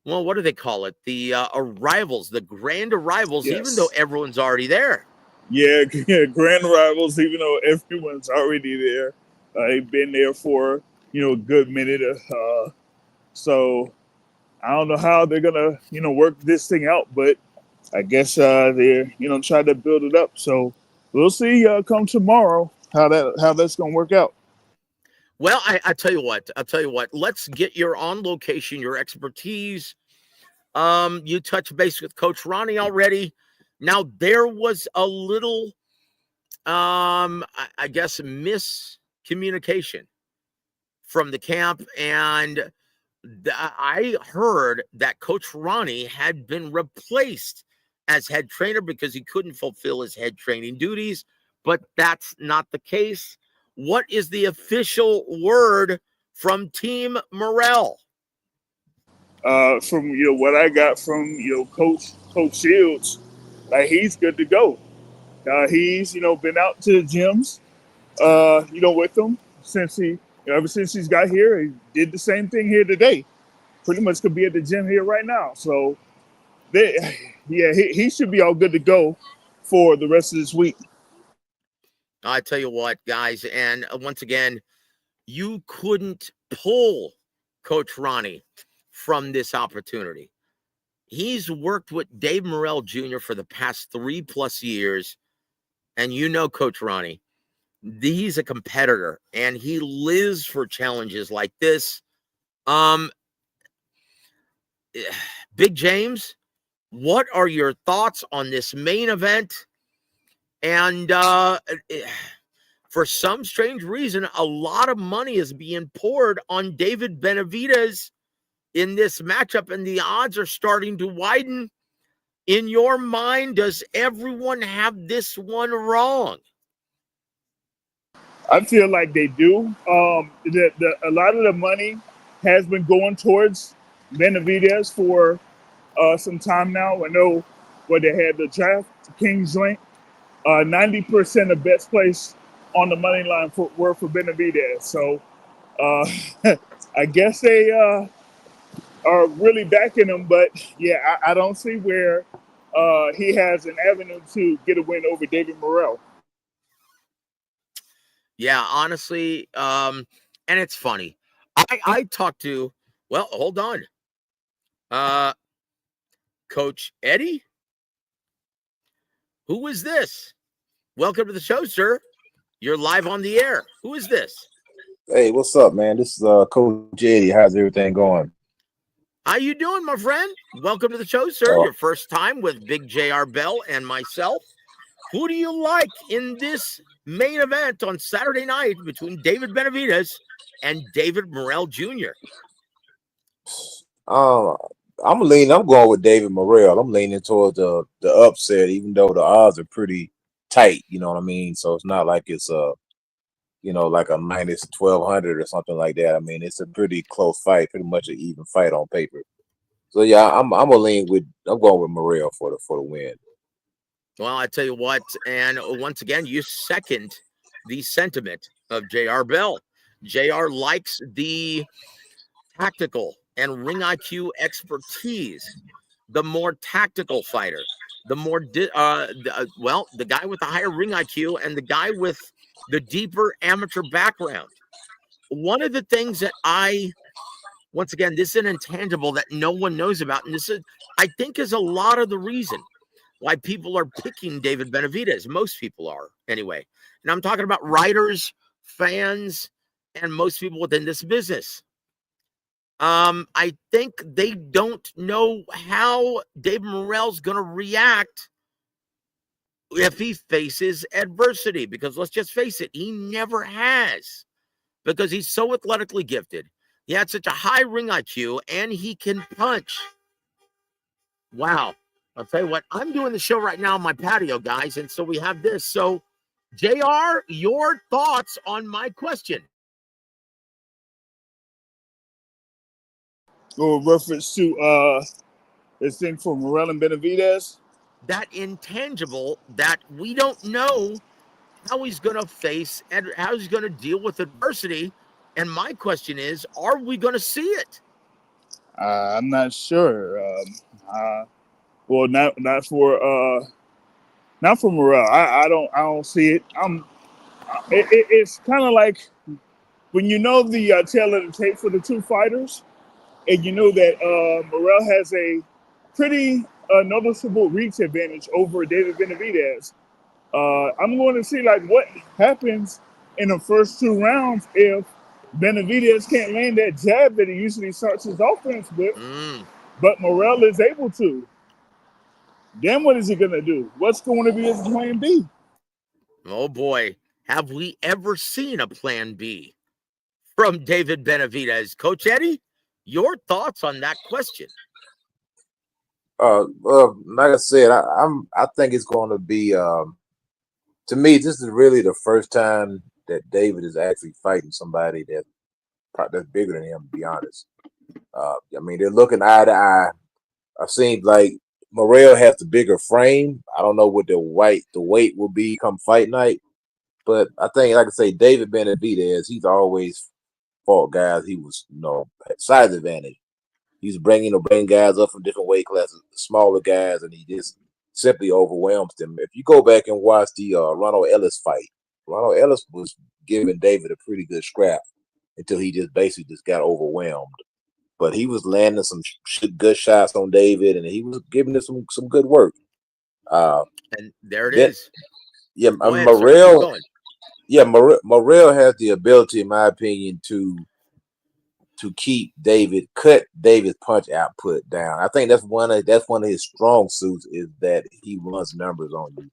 well, what do they call it? The arrivals, the grand arrivals, Yes. even though everyone's already there. Yeah, grand rivals, even though everyone's already there. They've been there for, a good minute. So I don't know how they're going to, work this thing out, but I guess they're, trying to build it up. So we'll see come tomorrow how that's going to work out. Well, I tell you what, let's get your on location, your expertise. You touched base with Coach Ronnie already. Now, there was a little, I guess, miscommunication from the camp. And I heard that Coach Ronnie had been replaced as head trainer because he couldn't fulfill his head training duties. But that's not the case. What is the official word from Team Morrell? From what I got from Coach Shields, like he's good to go. He's been out to the gyms, with them since ever since he's got here. He did the same thing here today. Pretty much could be at the gym here right now. So, he should be all good to go for the rest of this week. I tell you what, guys, and once again, you couldn't pull Coach Ronnie from this opportunity. He's worked with Dave Morrell Jr. for the past 3+ years, and Coach Ronnie, he's a competitor, and he lives for challenges like this. Big James, what are your thoughts on this main event? And for some strange reason, a lot of money is being poured on David Benavidez in this matchup, and the odds are starting to widen. In your mind, does everyone have this one wrong? I feel like they do. A lot of the money has been going towards Benavidez for some time now. I know where they had the draft Kings link. 90% of bets placed on the money line were for Benavidez. So I guess they are really backing him. But yeah, I don't see where he has an avenue to get a win over David Morrell. Yeah, honestly, and it's funny. I talked to, well, hold on. Coach Eddie? Who is this? Welcome to the show, sir. You're live on the air. Who is this? Hey, what's up, man? This is Coach Eddie. How's everything going? How you doing, my friend? Welcome to the show, sir. Oh, Your first time with Big J.R. Bell and myself. Who do you like in this main event on Saturday night between David Benavidez and David Morrell Jr.? um, I'm going with David Morrell. I'm leaning towards the upset, even though the odds are pretty tight. You know what I mean? So it's not like it's like a minus 1200 or something like that. I mean, it's a pretty close fight, pretty much an even fight on paper. So yeah, I'm going with Morrell for the win. Well, I tell you what, and once again, you second the sentiment of J.R. Bell. J.R. likes the tactical and ring IQ expertise, the more tactical fighter, the more, the guy with the higher ring IQ and the guy with the deeper amateur background. One of the things that once again, this is an intangible that no one knows about, and I think, is a lot of the reason why people are picking David Benavidez. Most people are, anyway. And I'm talking about writers, fans, and most people within this business. I think they don't know how David Morrell's going to react if he faces adversity, because let's just face it, he never has, because he's so athletically gifted. He had such a high ring IQ, and he can punch. Wow. I'll tell you what, I'm doing the show right now on my patio, guys, and so we have this. So, JR, your thoughts on my question? Or reference to this thing for Morrell and Benavidez. That intangible that we don't know how he's going to face and how he's going to deal with adversity. And my question is, are we going to see it? I'm not sure. Well, not for Morrell. I don't see it. It's kind of like when you know the tail of the tape for the two fighters, and you know that Morrell has a pretty noticeable reach advantage over David Benavidez. I'm going to see like what happens in the first two rounds if Benavidez can't land that jab that he usually starts his offense with, but Morrell is able to. Then what is he going to do? What's going to be his plan B? Oh boy, have we ever seen a plan B from David Benavidez? Coach Eddie, your thoughts on that question? Well, like I said, I think it's going to be. To me, this is really the first time that David is actually fighting somebody that's bigger than him. To be honest, I mean, they're looking eye to eye. I seem like Morrell has the bigger frame. I don't know what the weight will be come fight night, but I think, like I say, David Benavidez, he's always fought guys. He was, size advantage. He's bringing guys up from different weight classes, smaller guys, and he just simply overwhelms them. If you go back and watch the Ronald Ellis fight, Ronald Ellis was giving David a pretty good scrap until he just basically got overwhelmed. But he was landing some good shots on David, and he was giving it some good work. And there it is. Yeah, Go ahead, Morrell. Yeah, Morrell has the ability, in my opinion, to cut David's punch output down. I think that's one of his strong suits, is that he runs numbers on you.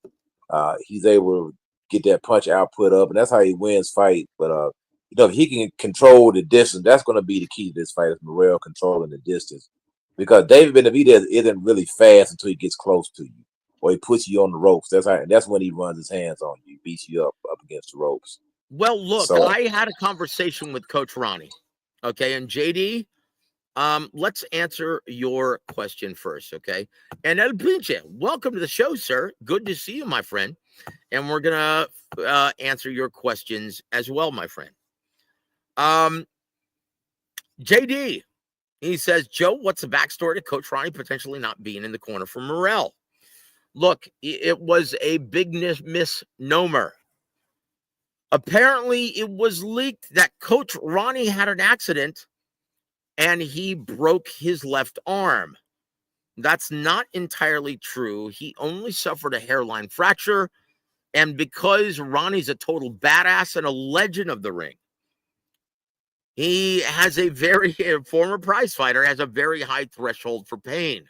He's able to get that punch output up, and that's how he wins fight. But if he can control the distance, that's going to be the key to this fight, is Morrell controlling the distance. Because David Benavidez isn't really fast until he gets close to you, or he puts you on the ropes. That's when he runs his hands on you, beats you up against the ropes. Well, look, So, I had a conversation with Coach Ronnie. Okay, and JD, let's answer your question first, okay? And El Pinche, welcome to the show, sir. Good to see you, my friend. And we're gonna answer your questions as well, my friend. JD, he says, Joe, what's the backstory to Coach Ronnie potentially not being in the corner for Morrell? Look, it was a big misnomer. Apparently, it was leaked that Coach Ronnie had an accident and he broke his left arm. That's not entirely true. He only suffered a hairline fracture. And because Ronnie's a total badass and a legend of the ring, he has a former prize fighter, has a very high threshold for pain.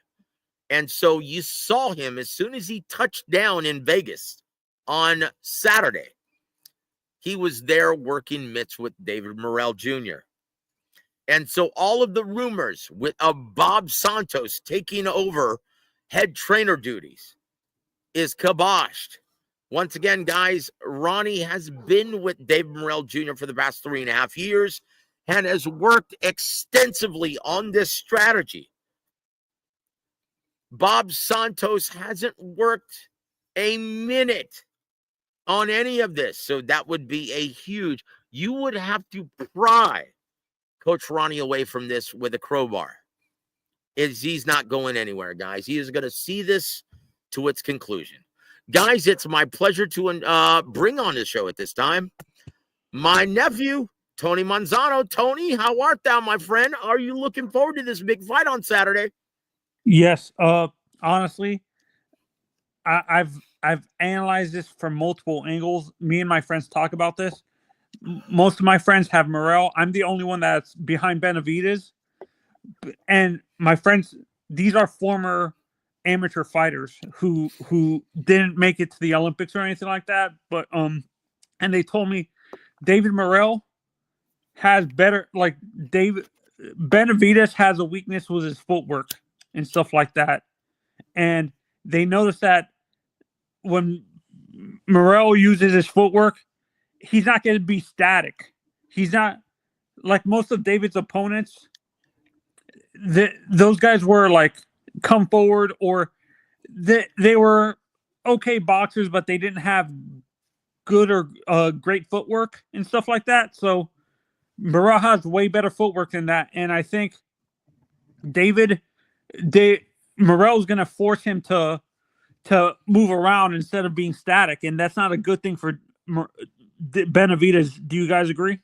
And so you saw him as soon as he touched down in Vegas on Saturday. He was there working mitts with David Morrell Jr. And so all of the rumors with Bob Santos taking over head trainer duties is kiboshed. Once again, guys, Ronnie has been with David Morrell Jr. for the past 3.5 years and has worked extensively on this strategy. Bob Santos hasn't worked a minute on any of this. So that would be a huge, you would have to pry Coach Ronnie away from this with a crowbar. He's not going anywhere, guys. He is going to see this to its conclusion. Guys, it's my pleasure to bring on the show at this time my nephew, Tony Manzano. Tony, how art thou, my friend? Are you looking forward to this big fight on Saturday? Yes. Honestly, I've analyzed this from multiple angles. Me and my friends talk about this. Most of my friends have Morrell. I'm the only one that's behind Benavidez. And my friends, these are former amateur fighters who didn't make it to the Olympics or anything like that. But and they told me David Morrell has better, like Benavidez has a weakness with his footwork and stuff like that. And they noticed that when Morrell uses his footwork, he's not going to be static. He's not like most of David's opponents. Those guys were like come forward, or they were okay boxers, but they didn't have good or great footwork and stuff like that. So Morrell has way better footwork than that. And I think Morrell's going to force him to move around instead of being static. And that's not a good thing for Benavidez. Do you guys agree?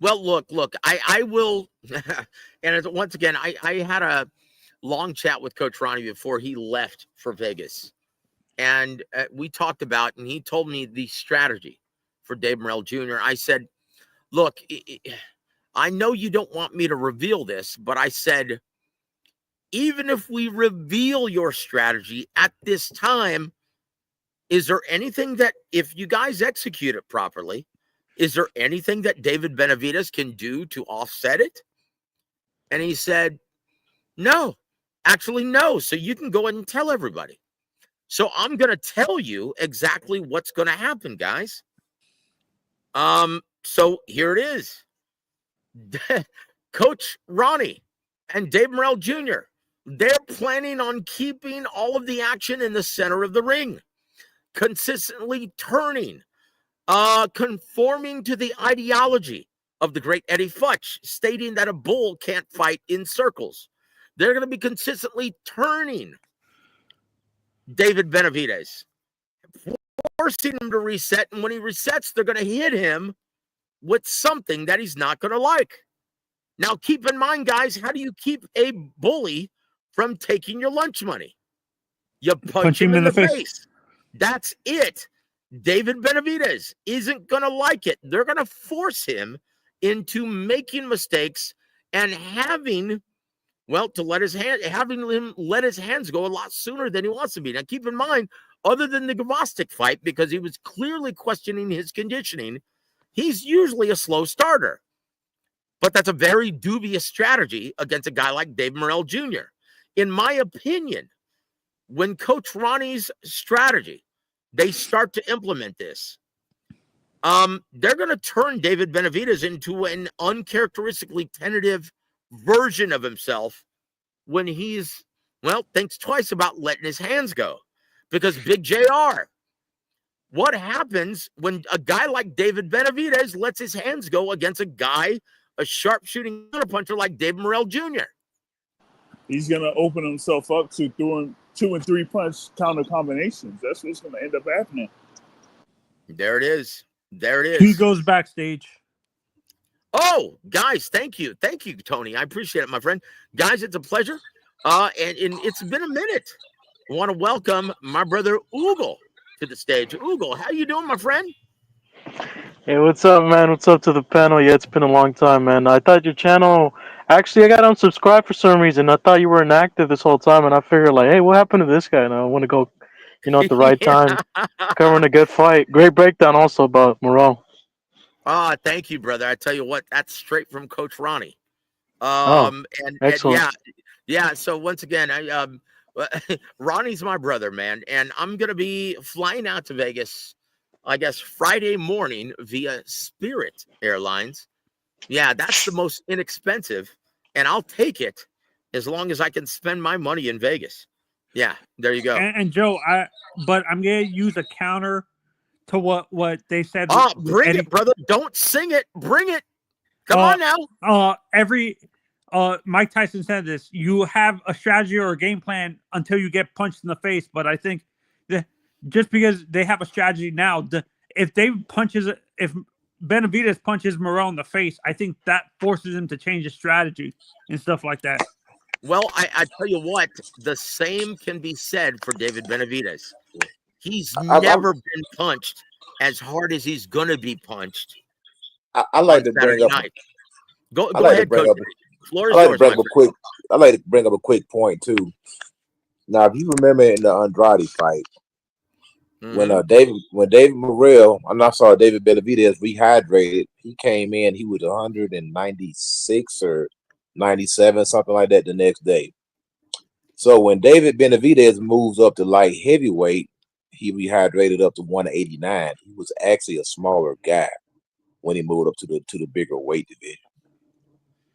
Well, look, I will. And once again, I had a long chat with Coach Ronnie before he left for Vegas. And we talked about, and he told me the strategy for Dave Morrell Jr. I said, look, I know you don't want me to reveal this, but I said, even if we reveal your strategy at this time, is there anything that, if you guys execute it properly, is there anything that David Benavidez can do to offset it? And he said, no, actually, no. So you can go ahead and tell everybody. So I'm going to tell you exactly what's going to happen, guys. So here it is. Coach Ronnie and Dave Morrell Jr., they're planning on keeping all of the action in the center of the ring, consistently turning, conforming to the ideology of the great Eddie Futch, stating that a bull can't fight in circles. They're going to be consistently turning David Benavidez, forcing him to reset. And when he resets, they're going to hit him with something that he's not going to like. Now, keep in mind, guys, how do you keep a bully from taking your lunch money? You punch him in the face. That's it. David Benavidez isn't going to like it. They're going to force him into making mistakes and having him let his hands go a lot sooner than he wants to be. Now, keep in mind, other than the Gvozdyk fight, because he was clearly questioning his conditioning, he's usually a slow starter. But that's a very dubious strategy against a guy like Dave Morrell Jr. In my opinion, when Coach Ronnie's strategy, they start to implement this, they're going to turn David Benavidez into an uncharacteristically tentative version of himself when he's, thinks twice about letting his hands go. Because Big JR, what happens when a guy like David Benavidez lets his hands go against a sharpshooting counterpuncher like David Morrell Jr.? He's going to open himself up to throwing 2 and 3 punch counter combinations. That's what's going to end up happening. There it is. He goes backstage. Oh, guys, thank you. Thank you, Tony. I appreciate it, my friend. Guys, it's a pleasure. And it's been a minute. I want to welcome my brother, Ugo. to the stage. Ugo, how you doing, my friend? Hey, what's up, man? What's up to the panel? Yeah, it's been a long time, man. I thought your channel. Actually, I got unsubscribed for some reason. I thought you were inactive this whole time, and I figured, like, hey, what happened to this guy? And I want to go, at the right time, covering a good fight. Great breakdown also about Morrell. Thank you, brother. I tell you what, that's straight from Coach Ronnie. Oh, And excellent. yeah. So once again, Ronnie's my brother, man, and I'm gonna be flying out to Vegas, I guess Friday morning via Spirit Airlines. Yeah, that's the most inexpensive, and I'll take it as long as I can spend my money in Vegas. Yeah, there you go. And Joe, but I'm gonna use a counter to what they said. Bring it, brother. Don't sing it. Bring it. Come on now. Mike Tyson said this. You have a strategy or a game plan until you get punched in the face. But I think just because they have a strategy now, if Benavidez punches Morrell in the face, I think that forces him to change his strategy and stuff like that. Well, I tell you what, the same can be said for David Benavidez. He's never been punched as hard as he's going to be punched. I like to bring up. Go ahead, Coach. Floor is yours. I like to bring up a quick point too. Now, if you remember in the Andrade fight, when David Morrell, David Benavidez rehydrated, he came in. He was 196 or 97, something like that, the next day. So when David Benavidez moves up to light heavyweight, he rehydrated up to 189. He was actually a smaller guy when he moved up to the bigger weight division.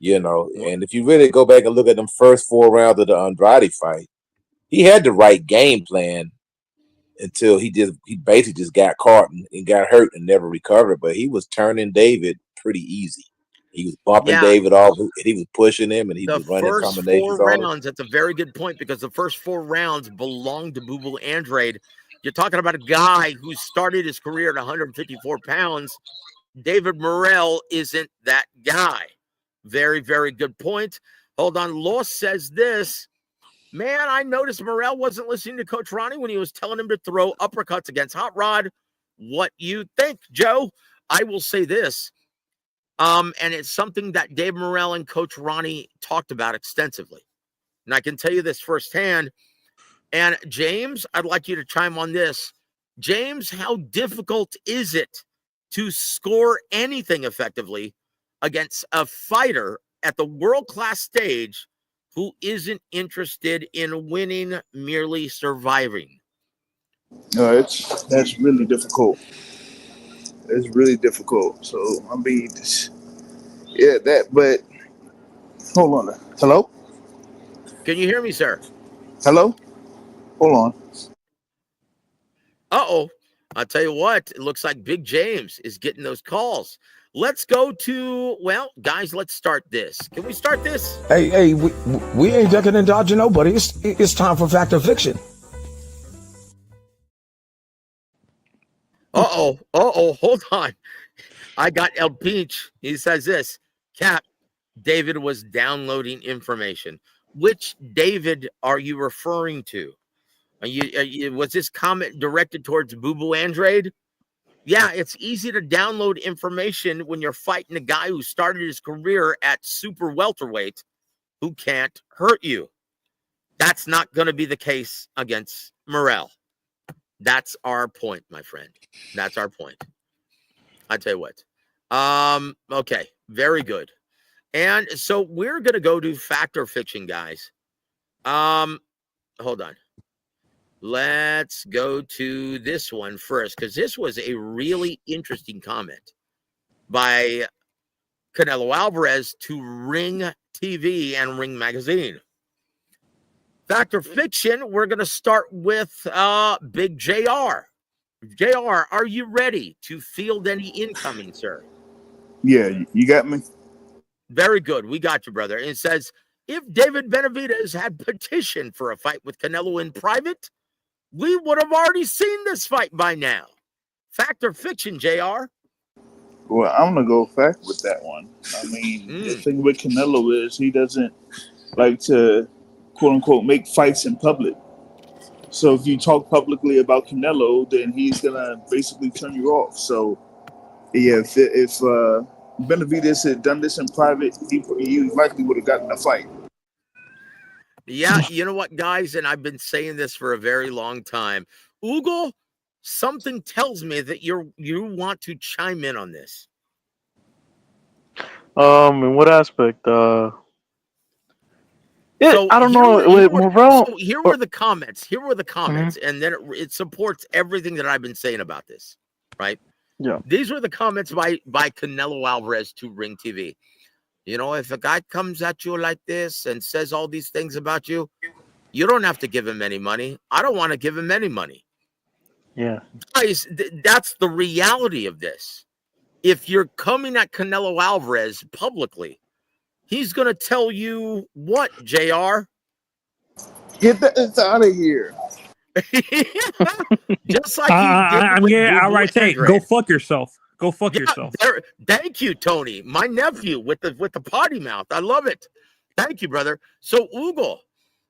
And if you really go back and look at them first 4 rounds of the Andrade fight, he had the right game plan until he basically just got caught and got hurt and never recovered. But he was turning David pretty easy. He was bumping David off, and he was pushing him, and he was running combinations. The first 4 rounds, that's a very good point, because the first 4 rounds belonged to W.A.W. You're talking about a guy who started his career at 154 pounds. David Morrell isn't that guy. Very, very good point. Hold on. Loss says this. Man, I noticed Morrell wasn't listening to Coach Ronnie when he was telling him to throw uppercuts against Hot Rod. What you think, Joe? I will say this. And it's something that Dave Morrell and Coach Ronnie talked about extensively. And I can tell you this firsthand. And James, I'd like you to chime on this. James, how difficult is it to score anything effectively against a fighter at the world-class stage who isn't interested in winning, merely surviving? That's really difficult. It's really difficult. So but hold on. Hello? Can you hear me, sir? Hello? Hold on. Uh-oh. I'll tell you what, it looks like Big James is getting those calls. Let's go to, guys, let's start this. Can we start this? Hey, we ain't ducking and dodging nobody. It's time for Fact or Fiction. Hold on. I got El Peach. He says this. Cap, David was downloading information. Which David are you referring to? Was this comment directed towards Boo Andrade? Yeah, it's easy to download information when you're fighting a guy who started his career at super welterweight who can't hurt you. That's not going to be the case against Morrell. That's our point, my friend. That's our point. I tell you what. Okay, very good. And so we're going to go to Fact or Fiction, guys. Hold on. Let's go to this one first, because this was a really interesting comment by Canelo Alvarez to Ring TV and Ring Magazine. Fact or Fiction, we're going to start with Big JR. JR, are you ready to field any incoming, sir? Yeah, you got me? Very good. We got you, brother. It says, if David Benavidez had petitioned for a fight with Canelo in private, we would have already seen this fight by now. Fact or fiction, JR? Well, I'm going to go fact with that one. I mean, the thing with Canelo is he doesn't like to, quote unquote, make fights in public. So if you talk publicly about Canelo, then he's gonna basically turn you off. So yeah, if Benavidez had done this in private, he likely would have gotten a fight. Yeah, you know what, guys, and I've been saying this for a very long time. Ugo, something tells me that you want to chime in on this. In what aspect? So I don't here know. were With Morrell, here or, were the comments. Here were the mhm, comments, and then it supports everything that I've been saying about this, right? yeah, These were the comments by Canelo Alvarez to Ring TV. You know, if a guy comes at you like this and says all these things about you, you don't have to give him any money. I don't want to give him any money. yeah, Guys, that's the reality of this. If you're coming at Canelo Alvarez publicly, he's going to tell you what, JR? Get that out of here. Just like he did I'm with gonna Boo Boo outright say, go Andrade. fuck yourself. Go fuck Yeah, yourself. thank you, Tony, my nephew with the potty mouth. I love it. Thank you, brother. So, Ugo,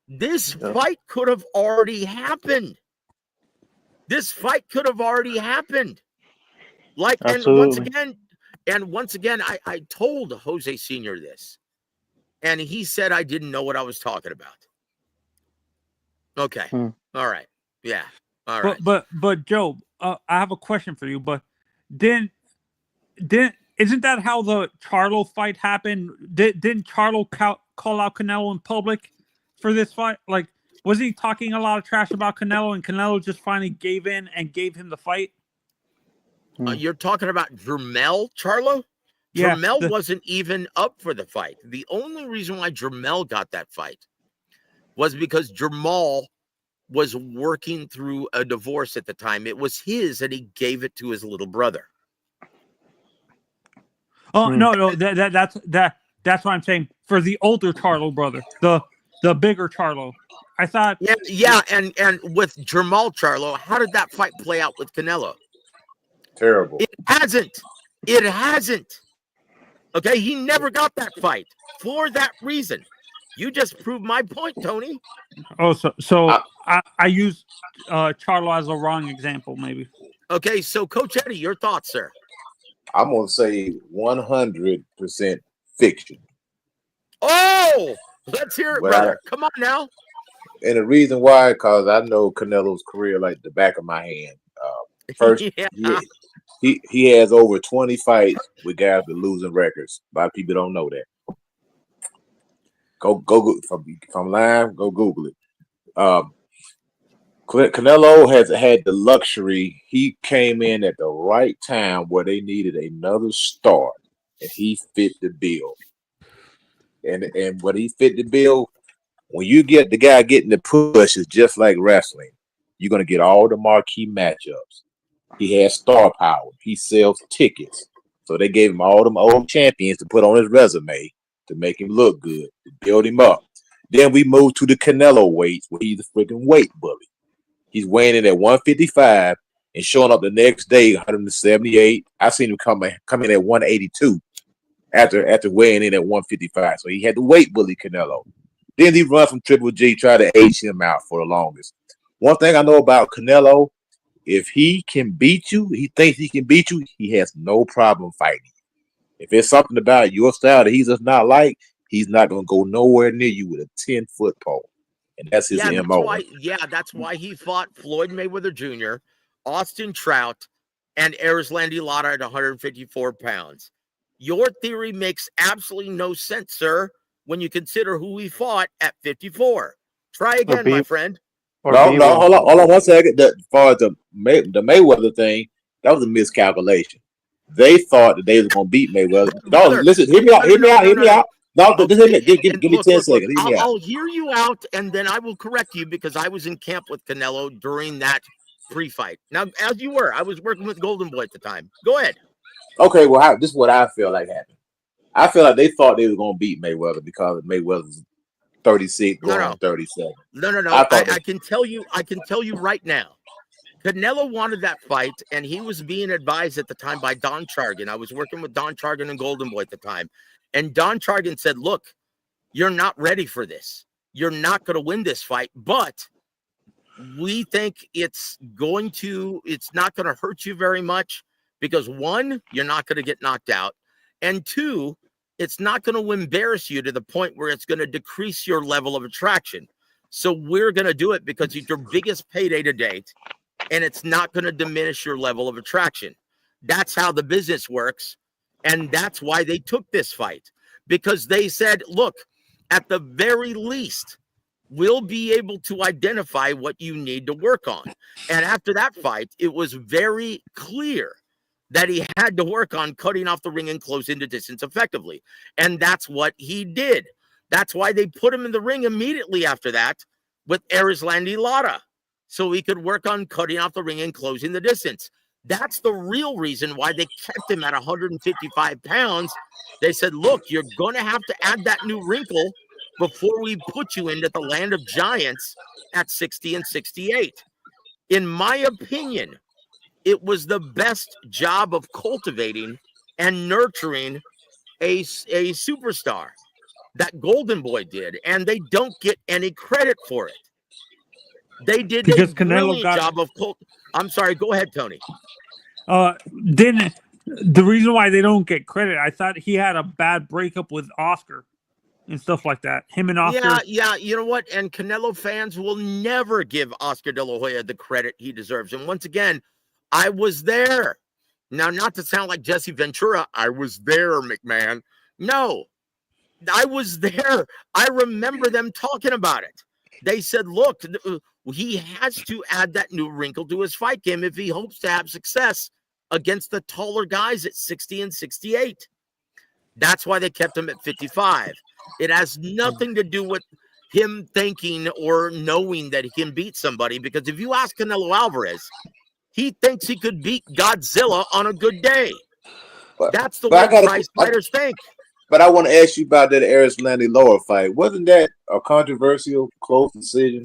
this yeah. fight could have already happened. This fight could have already happened. Like, Absolutely. and once again, I told Jose Sr. this, and he said I didn't know what I was talking about. Okay. Hmm. All right. Yeah. All right. But Joe, I have a question for you. But then isn't that how the Charlo fight happened? Didn't Charlo call out Canelo in public for this fight? Like, wasn't he talking a lot of trash about Canelo, and Canelo just finally gave in and gave him the fight? You're talking about Jermell Charlo? Yeah, Jermell wasn't even up for the fight. The only reason why Jermell got that fight was because Jermall was working through a divorce at the time. It was his, and he gave it to his little brother. Oh no, that's what I'm saying. For the older Charlo brother, the bigger Charlo. I thought Yeah, and with Jermall Charlo, how did that fight play out with Canelo? Terrible. It hasn't. Okay, he never got that fight for that reason. You just proved my point, Tony. Oh, so I used Charlo as a wrong example, maybe. Okay, so Coach Eddie, your thoughts, sir? I'm gonna say 100% fiction. Oh, let's hear it, But brother. Come on now. And the reason why, because I know Canelo's career like the back of my hand. First, Yeah. he has over 20 fights with guys with losing records. A lot of people don't know that. Go if I'm lying, go Google it. Canelo has had the luxury. He came in at the right time where they needed another start, and he fit the bill. And when he fit the bill, when you get the guy getting the push, it's just like wrestling. You're gonna get all the marquee matchups. He has star power. He sells tickets. So they gave him all them old champions to put on his resume to make him look good, to build him up. Then we moved to the Canelo weights where he's a freaking weight bully. He's weighing in at 155 and showing up the next day 178. I seen him come in at 182 after weighing in at 155. So he had the weight bully Canelo. Then he runs from Triple G, try to age him out for the longest. One thing I know about Canelo, if he can beat you, he thinks he can beat you, he has no problem fighting. If it's something about your style that he's just not like, he's not going to go nowhere near you with a 10-foot pole. And that's his MO. That's why he fought Floyd Mayweather Jr., Austin Trout, and Erislandy Lara at 154 pounds. Your theory makes absolutely no sense, sir, when you consider who he fought at 54. Try again, my friend. No, hold on 1 second. As far as the Mayweather thing, that was a miscalculation. They thought that they was going to beat Mayweather. No, listen, hear me out. No, Okay. Give me 10 seconds. I'll hear you out, and then I will correct you because I was in camp with Canelo during that pre-fight. Now, as you were, I was working with Golden Boy at the time. Go ahead. Okay, well, this is what I feel like happened. I feel like they thought they were going to beat Mayweather because Mayweather's 36 going on 37. No. I can tell you right now. Canelo wanted that fight, and he was being advised at the time by Don Chargan. I was working with Don Chargan and Golden Boy at the time. And Don Chargan said, look, you're not ready for this. You're not going to win this fight, but We think it's not going to hurt you very much because one, you're not going to get knocked out. And two, it's not going to embarrass you to the point where it's going to decrease your level of attraction. So we're going to do it because it's your biggest payday to date, and it's not going to diminish your level of attraction. That's how the business works. And that's why they took this fight, because they said, look, at the very least, we'll be able to identify what you need to work on. And after that fight, it was very clear that he had to work on cutting off the ring and closing the distance effectively. And that's what he did. That's why they put him in the ring immediately after that with Erislandy Lara, so he could work on cutting off the ring and closing the distance. That's the real reason why they kept him at 155 pounds. They said, look, you're going to have to add that new wrinkle before we put you into the land of giants at 60 and 68. In my opinion, it was the best job of cultivating and nurturing a superstar that Golden Boy did, and they don't get any credit for it. They did Because a Canelo brilliant got job of I'm sorry, go ahead, Tony. Didn't the reason why they don't get credit? I thought he had a bad breakup with Oscar and stuff like that. Him and Oscar. Yeah. You know what? And Canelo fans will never give Oscar De La Hoya the credit he deserves. And once again, I was there. Now, not to sound like Jesse Ventura, I was there, McMahon. No, I was there. I remember them talking about it. They said, look, he has to add that new wrinkle to his fight game if he hopes to have success against the taller guys at 60 and 68. That's why they kept him at 55. It has nothing to do with him thinking or knowing that he can beat somebody, because if you ask Canelo Alvarez, he thinks he could beat Godzilla on a good day. That's the way prize fighters think. But I want to ask you about that Erislandy Lara fight. Wasn't that a controversial, close decision?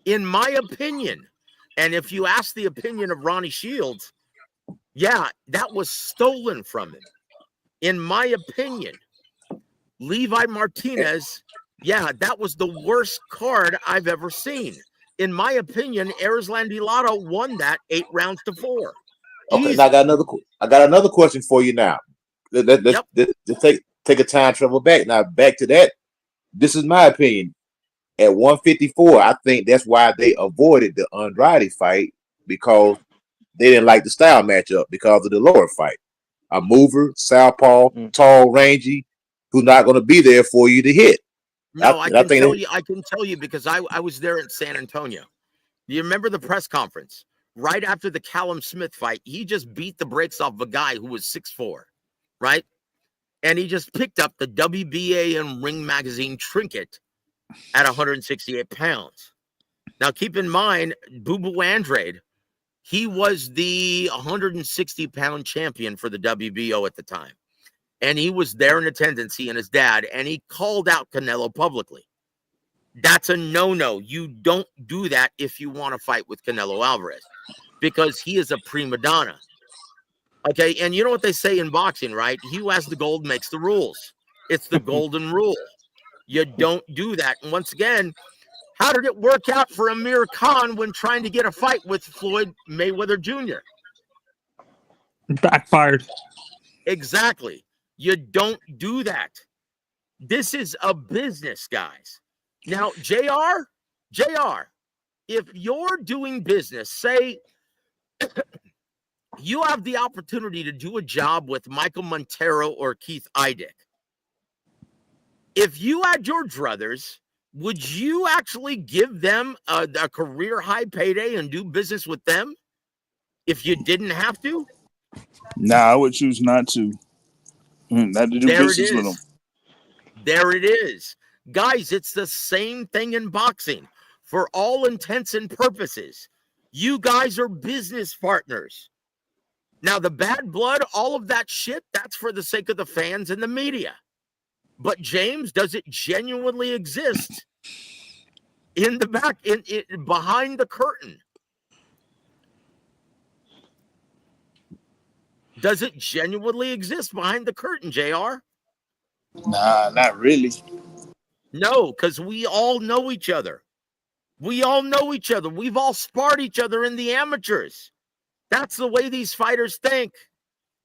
In my opinion, and if you ask the opinion of Ronnie Shields, yeah, that was stolen from him. In my opinion, Levi Martinez, yeah, that was the worst card I've ever seen. In my opinion, Erislandy Lara won that 8-4. Okay, now I got another question for you now. Let's take a time travel back. Now, back to that. This is my opinion. At 154, I think that's why they avoided the Andrade fight, because they didn't like the style matchup because of the lower fight. A mover, southpaw, tall, rangy, who's not going to be there for you to hit. No, I can tell you because I was there in San Antonio. You remember the press conference? Right after the Callum Smith fight, he just beat the brakes off of a guy who was 6'4", right? And he just picked up the WBA and Ring Magazine trinket at 168 pounds. Now, keep in mind, Boo Boo Andrade, he was the 160-pound champion for the WBO at the time. And he was there in attendance, he and his dad, and he called out Canelo publicly. That's a no-no. You don't do that if you want to fight with Canelo Alvarez, because he is a prima donna. Okay, and you know what they say in boxing, right? He who has the gold makes the rules. It's the golden rule. You don't do that. And once again, how did it work out for Amir Khan when trying to get a fight with Floyd Mayweather Jr.? Backfired. Exactly. You don't do that. This is a business, guys. Now, JR, if you're doing business, say you have the opportunity to do a job with Michael Montero or Keith Idec. If you had your druthers, would you actually give them a career high payday and do business with them if you didn't have to? Nah, I would choose not to. Not to do business with them. There it is. Guys, it's the same thing in boxing. For all intents and purposes, you guys are business partners. Now, the bad blood, all of that shit, that's for the sake of the fans and the media. But James, does it genuinely exist in the back, behind the curtain? Does it genuinely exist behind the curtain, JR? Nah, not really. No, because we all know each other. We all know each other. We've all sparred each other in the amateurs. That's the way these fighters think.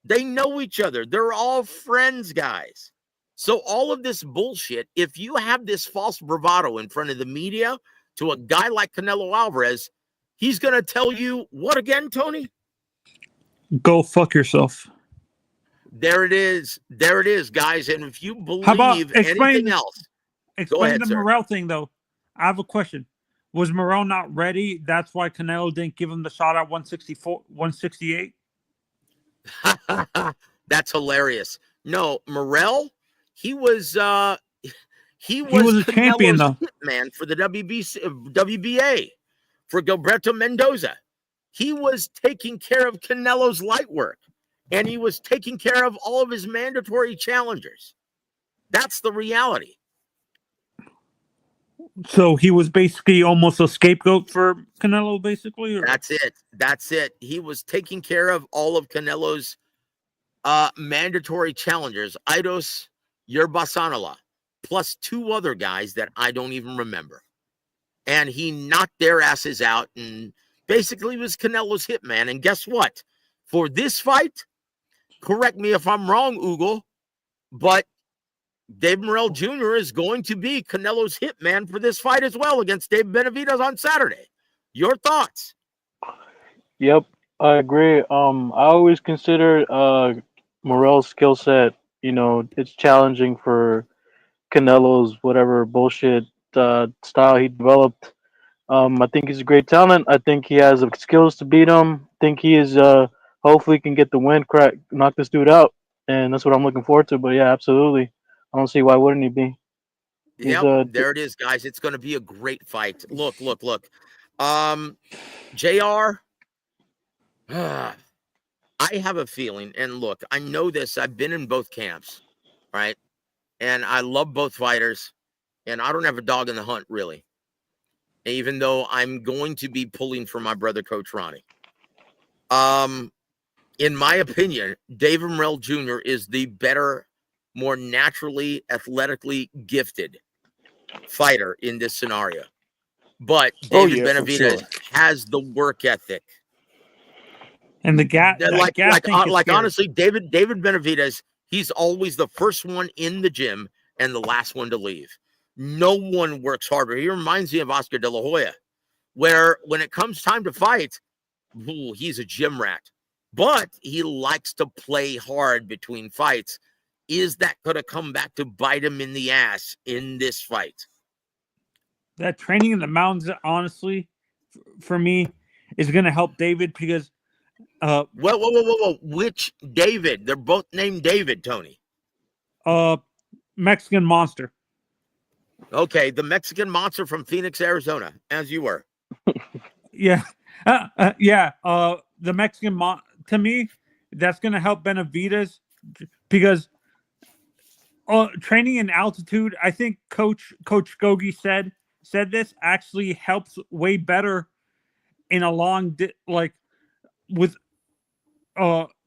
They know each other. They're all friends, guys. So all of this bullshit, if you have this false bravado in front of the media to a guy like Canelo Alvarez, he's going to tell you what again, Tony? Go fuck yourself. There it is. There it is, guys. And if you How about believe anything else, explain ahead, the sir. Morrell thing, though. I have a question. Was Morrell not ready? That's why Canelo didn't give him the shot at 164, 168? That's hilarious. No, Morrell, he was a champion, though. hitman for the WBA, for Gilberto Mendoza. He was taking care of Canelo's light work, and he was taking care of all of his mandatory challengers. That's the reality. So he was basically almost a scapegoat for Canelo, basically? Or? That's it. That's it. He was taking care of all of Canelo's mandatory challengers, Aidos Yerbasanala, plus two other guys that I don't even remember. And he knocked their asses out and basically was Canelo's hitman. And guess what? For this fight, correct me if I'm wrong, Ugo, but Dave Morrell Jr. is going to be Canelo's hitman for this fight as well against Dave Benavidez on Saturday. Your thoughts? Yep, I agree. I always consider Morrell's skill set, it's challenging for Canelo's whatever bullshit style he developed. I think he's a great talent. I think he has the skills to beat him. I think he is hopefully can get the win, knock this dude out, and that's what I'm looking forward to. But yeah, absolutely, I don't see why wouldn't he be. Yep, there it is, guys. It's going to be a great fight. Look. JR, I have a feeling, and look, I know this. I've been in both camps, right? And I love both fighters, and I don't have a dog in the hunt, really, even though I'm going to be pulling for my brother, Coach Ronnie. In my opinion, David Morrell Jr. is the better, more naturally, athletically gifted fighter in this scenario. But David Benavidez has the work ethic. And the honestly, David Benavidez, he's always the first one in the gym and the last one to leave. No one works harder. He reminds me of Oscar De La Hoya, where when it comes time to fight, he's a gym rat. But he likes to play hard between fights. Is that going to come back to bite him in the ass in this fight? That training in the mountains, honestly, for me, is going to help David because. Whoa! Which David? They're both named David, Tony. Mexican Monster. Okay, the Mexican Monster from Phoenix, Arizona, as you were. Yeah. The Mexican to me, that's going to help Benavidez because training in altitude, I think Coach Gogi said this actually helps way better in a long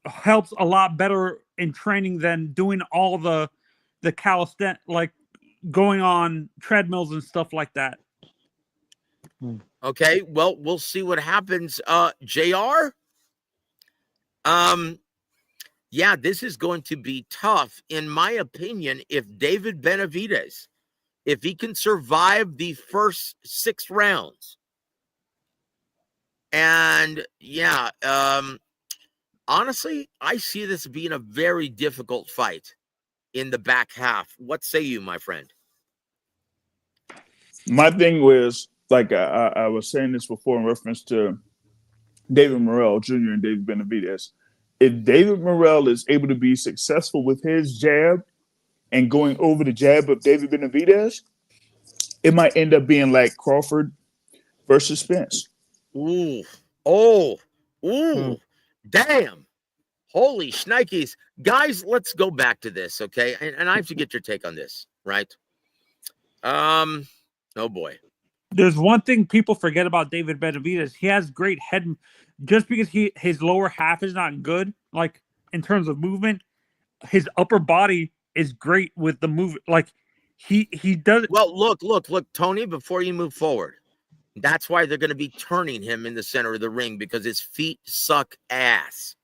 helps a lot better in training than doing all the calisthenics, like going on treadmills and stuff like that. Okay, well, we'll see what happens. JR, yeah, this is going to be tough, in my opinion, if David Benavidez, if he can survive the first 6 rounds. And yeah, honestly, I see this being a very difficult fight in the back half. What say you, my friend? My thing was, like I was saying this before in reference to David Morrell Jr. and David Benavidez. If David Morrell is able to be successful with his jab and going over the jab of David Benavidez, it might end up being like Crawford versus Spence. Ooh. Damn. Holy shnikes. Guys, let's go back to this, okay? And I have to get your take on this, right? Oh boy. There's one thing people forget about David Benavidez. He has great head. Just because his lower half is not good, like in terms of movement, his upper body is great with the movement. Like he does. Well, look, Tony. Before you move forward, That's why they're going to be turning him in the center of the ring, because his feet suck ass.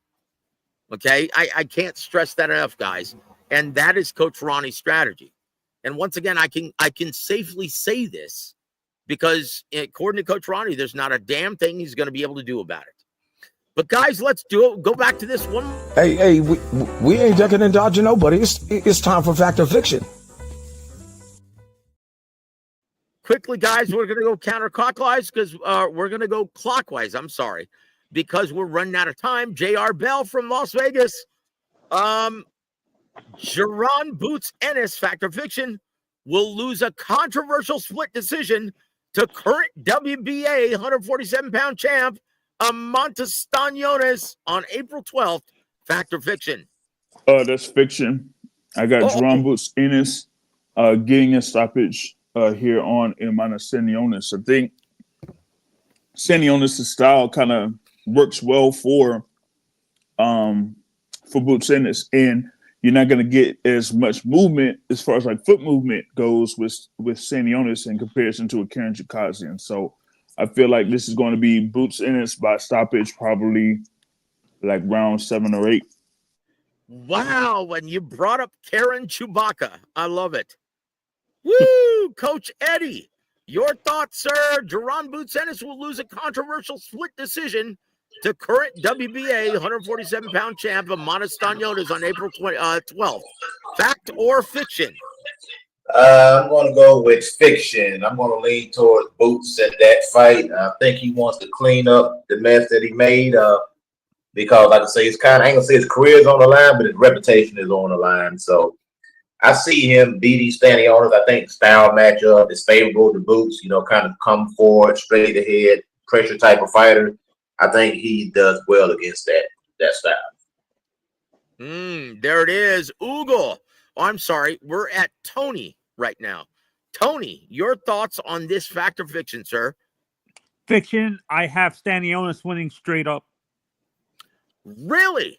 Okay? I can't stress that enough, guys. And that is Coach Ronnie's strategy. And once again, I can safely say this because according to Coach Ronnie, there's not a damn thing he's going to be able to do about it. But guys, let's do it. Go back to this one. Hey, we ain't ducking and dodging nobody. It's time for fact or fiction. Quickly, guys, we're going to go counterclockwise because we're going to go clockwise. I'm sorry, because we're running out of time. J.R. Bell from Las Vegas. Jaron Boots Ennis, fact or fiction, will lose a controversial split decision to current WBA 147-pound champ Amantas Stanionis on April 12th. Fact or fiction? That's fiction. I got Jaron Boots Ennis getting a stoppage here on Amantas Stanionis. I think Stanionis' style kind of works well for Boots Ennis, and you're not going to get as much movement as far as like foot movement goes with Stanionis in comparison to a Karen Chikazian. So I feel like this is going to be Boots Ennis by stoppage, probably like round 7 or 8. Wow, when you brought up Karen Chewbacca, I love it. Woo, Coach Eddie, your thoughts, sir? Jaron Boots Ennis will lose a controversial split decision to current WBA 147-pound champ Amantas Stanionis on April 12th. Fact or fiction? I'm going to go with fiction. I'm going to lean towards Boots at that fight. I think he wants to clean up the mess that he made because, like I say, it's kind of, I ain't going to say his career is on the line, but his reputation is on the line. So I see him beating Stanionis. I think the style matchup is favorable to Boots, kind of come forward, straight ahead, pressure type of fighter. I think he does well against that style. There it is. Oogle. Oh, I'm sorry. We're at Tony right now. Tony, your thoughts on this fact or fiction, sir? Fiction. I have Stanionis winning straight up. Really?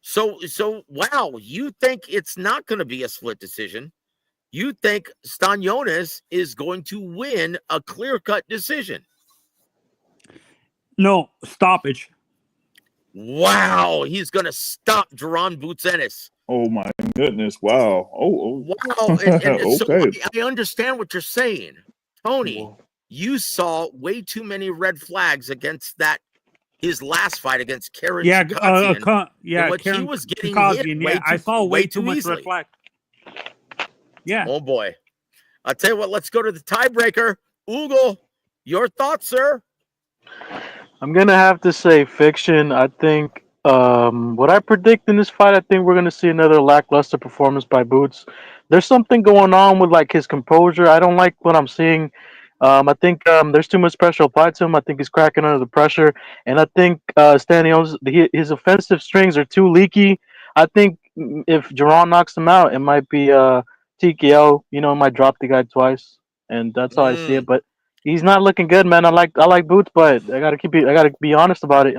So wow, you think it's not going to be a split decision? You think Stanionis is going to win a clear-cut decision? No, stoppage. Wow, he's going to stop Jaron Boots Ennis. Oh my goodness! Wow! Oh. Wow! And okay. So I understand what you're saying, Tony. Whoa. You saw way too many red flags against his last fight against Karen. Yeah, Karen he was getting Chikazian, hit I saw way too much easily. red flag. Yeah. Oh boy! I'll tell you what. Let's go to the tiebreaker. Oogle, your thoughts, sir? I'm gonna have to say fiction. I think what I predict in this fight, I think we're gonna see another lackluster performance by Boots. There's something going on with like his composure. I don't like what I'm seeing. I think there's too much pressure applied to him. I think he's cracking under the pressure, and I think Stanionis, his offensive strings are too leaky. I think if Jaron knocks him out, it might be TKO. It might drop the guy twice, and that's how I see it. But he's not looking good, man. I like Boots, but I gotta be honest about it.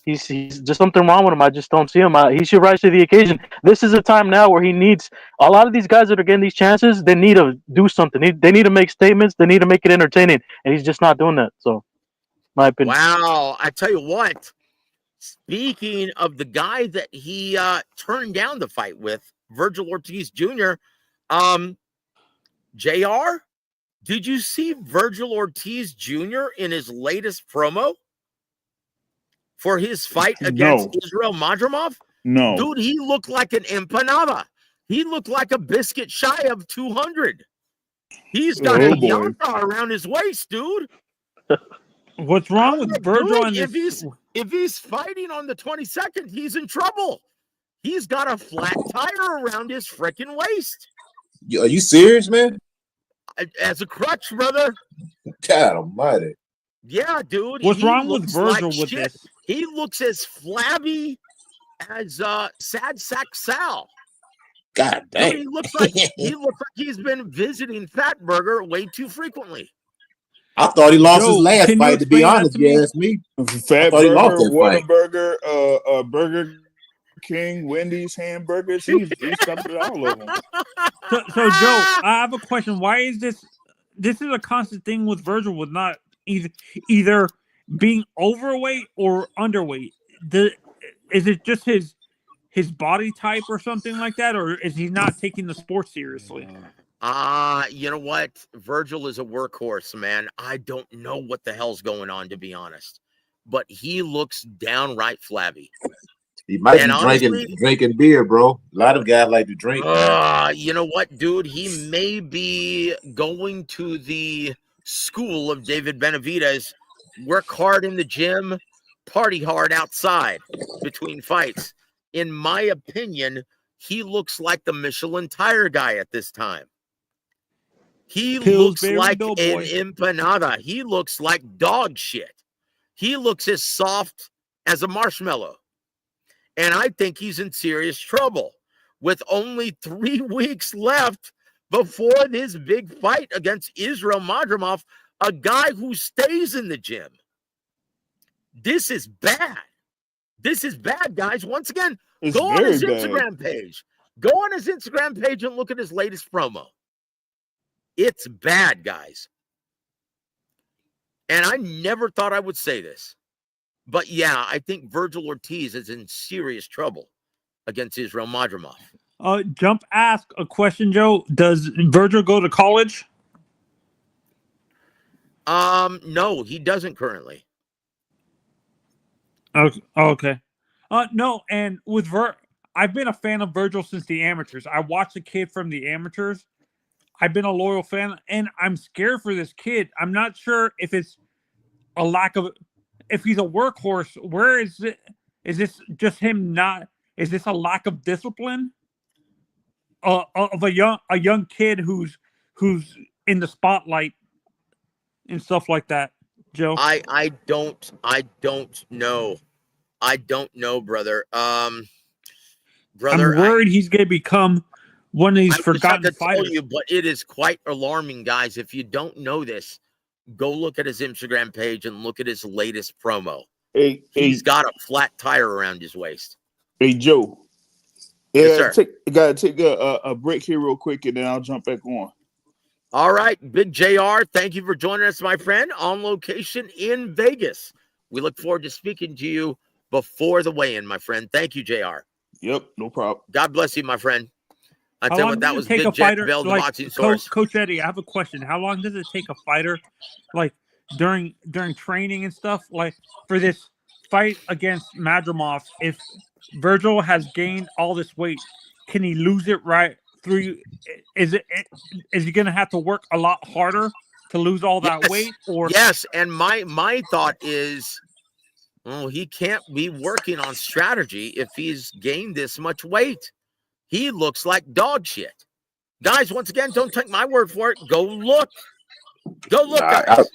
He's just something wrong with him. I just don't see him. He should rise to the occasion. This is a time now where he needs a lot of these guys that are getting these chances. They need to do something. They need to make statements. They need to make it entertaining, and he's just not doing that. So, my opinion. Wow! I tell you what. Speaking of the guy that he turned down the fight with, Virgil Ortiz Jr. JR, did you see Virgil Ortiz Jr. in his latest promo for his fight against Israel Madrimov? No. Dude, he looked like an empanada. He looked like a biscuit shy of 200. He's got a yanta around his waist, dude. What's wrong with Virgil? If he's fighting on the 22nd, he's in trouble. He's got a flat tire around his freaking waist. Are you serious, man? As a crutch, brother. God almighty. Yeah, dude. What's wrong with Virgil with this? He looks as flabby as Sad Sack Sal. God damn. Dude, he looks like he's been visiting Fatburger way too frequently. I thought he lost his last fight, to be honest, if you ask me. Fatburger, Whataburger, Burger King, Wendy's, hamburgers. He's covered all of them. So Joe, I have a question. Why is this? This is a constant thing with Virgil with not either being overweight or underweight? Is it just his body type or something like that, or is he not taking the sport seriously? You know what? Virgil is a workhorse, man. I don't know what the hell's going on, to be honest. But he looks downright flabby. He might And be honestly, drinking beer, bro. A lot of guys like to drink, man. you know what, dude? He may be going to the school of David Benavidez. Work hard in the gym, party hard outside between fights. In my opinion, he looks like the Michelin tire guy at this time. He looks Pillsbury like Doughboy. an empanada. He looks like dog shit. He looks as soft as a marshmallow. And I think he's in serious trouble with only 3 weeks left before this big fight against Israel Madrimov, a guy who stays in the gym. This is bad. This is bad, guys. Once again, go on his Instagram page. Go on his Instagram page and look at his latest promo. It's bad, guys. And I never thought I would say this. But yeah, I think Virgil Ortiz is in serious trouble against Israel Madrimov. Jump ask a question, Joe. Does Virgil go to college? No, he doesn't currently. Okay. No, and with I've been a fan of Virgil since the amateurs. I watched the kid from the amateurs. I've been a loyal fan, and I'm scared for this kid. I'm not sure if it's a lack of, if he's a workhorse. Where is it? Is this just him not? Is this a lack of discipline of a young kid who's in the spotlight and stuff like that, Joe? I don't know. I don't know, brother. Brother, I'm worried he's going to become one of these forgotten fighters. Tell you, but it is quite alarming, guys. If you don't know this, go look at his Instagram page and look at his latest promo. He's got a flat tire around his waist. Hey, Joe. Yes, sir. Gotta take a break here real quick, and then I'll jump back on. All right, Big JR, thank you for joining us, my friend, on location in Vegas. We look forward to speaking to you before the weigh-in, my friend. Thank you, JR. Yep, no problem. God bless you, my friend. I tell you what, that was Big Jack Bell, the boxing source. Coach Eddie, I have a question. How long does it take a fighter, like during training and stuff, like for this fight against Madrimov? If Virgil has gained all this weight, can he lose it right through? Is he going to have to work a lot harder to lose all that weight? Or yes, and my thought is, he can't be working on strategy if he's gained this much weight. He looks like dog shit. Guys, once again, don't take my word for it. Go look. Go look, guys.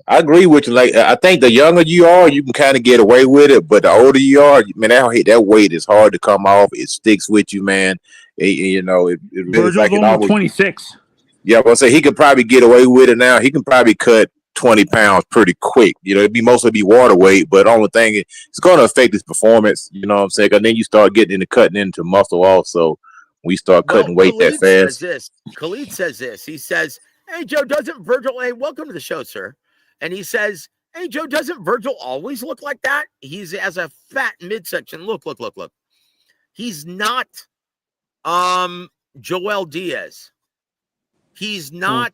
I agree with you. Like, I think the younger you are, you can kind of get away with it. But the older you are, man, that weight is hard to come off. It sticks with you, man. It really Virgil's like only 26. Yeah, but I say he could probably get away with it now. He can probably cut 20 pounds pretty quick. It'd be mostly water weight, but the only thing, it's going to affect his performance. You know what I'm saying? And then you start getting cutting into muscle also. We start cutting weight Khalid that fast. Khalid says this. He says, "Hey, Joe, doesn't Virgil? Hey, welcome to the show, sir." And he says, "Hey, Joe, doesn't Virgil always look like that? He's as a fat midsection. Look. He's not Joel Diaz. He's not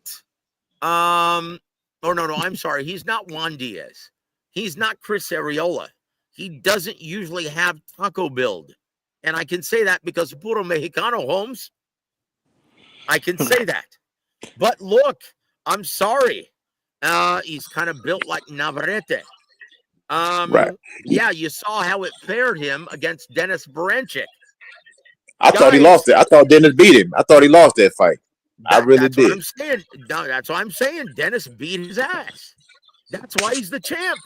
I'm sorry. He's not Juan Diaz. He's not Chris Arreola. He doesn't usually have taco build. And I can say that because puro Mexicano, Holmes. I can say that. But look, I'm sorry. He's kind of built like Navarrete. Right. Yeah, you saw how it paired him against Dennis Baranchyk. I thought he lost it. I thought Dennis beat him. I thought he lost that fight. I really did. What I'm saying. No, that's what I'm saying. Dennis beat his ass. That's why he's the champ.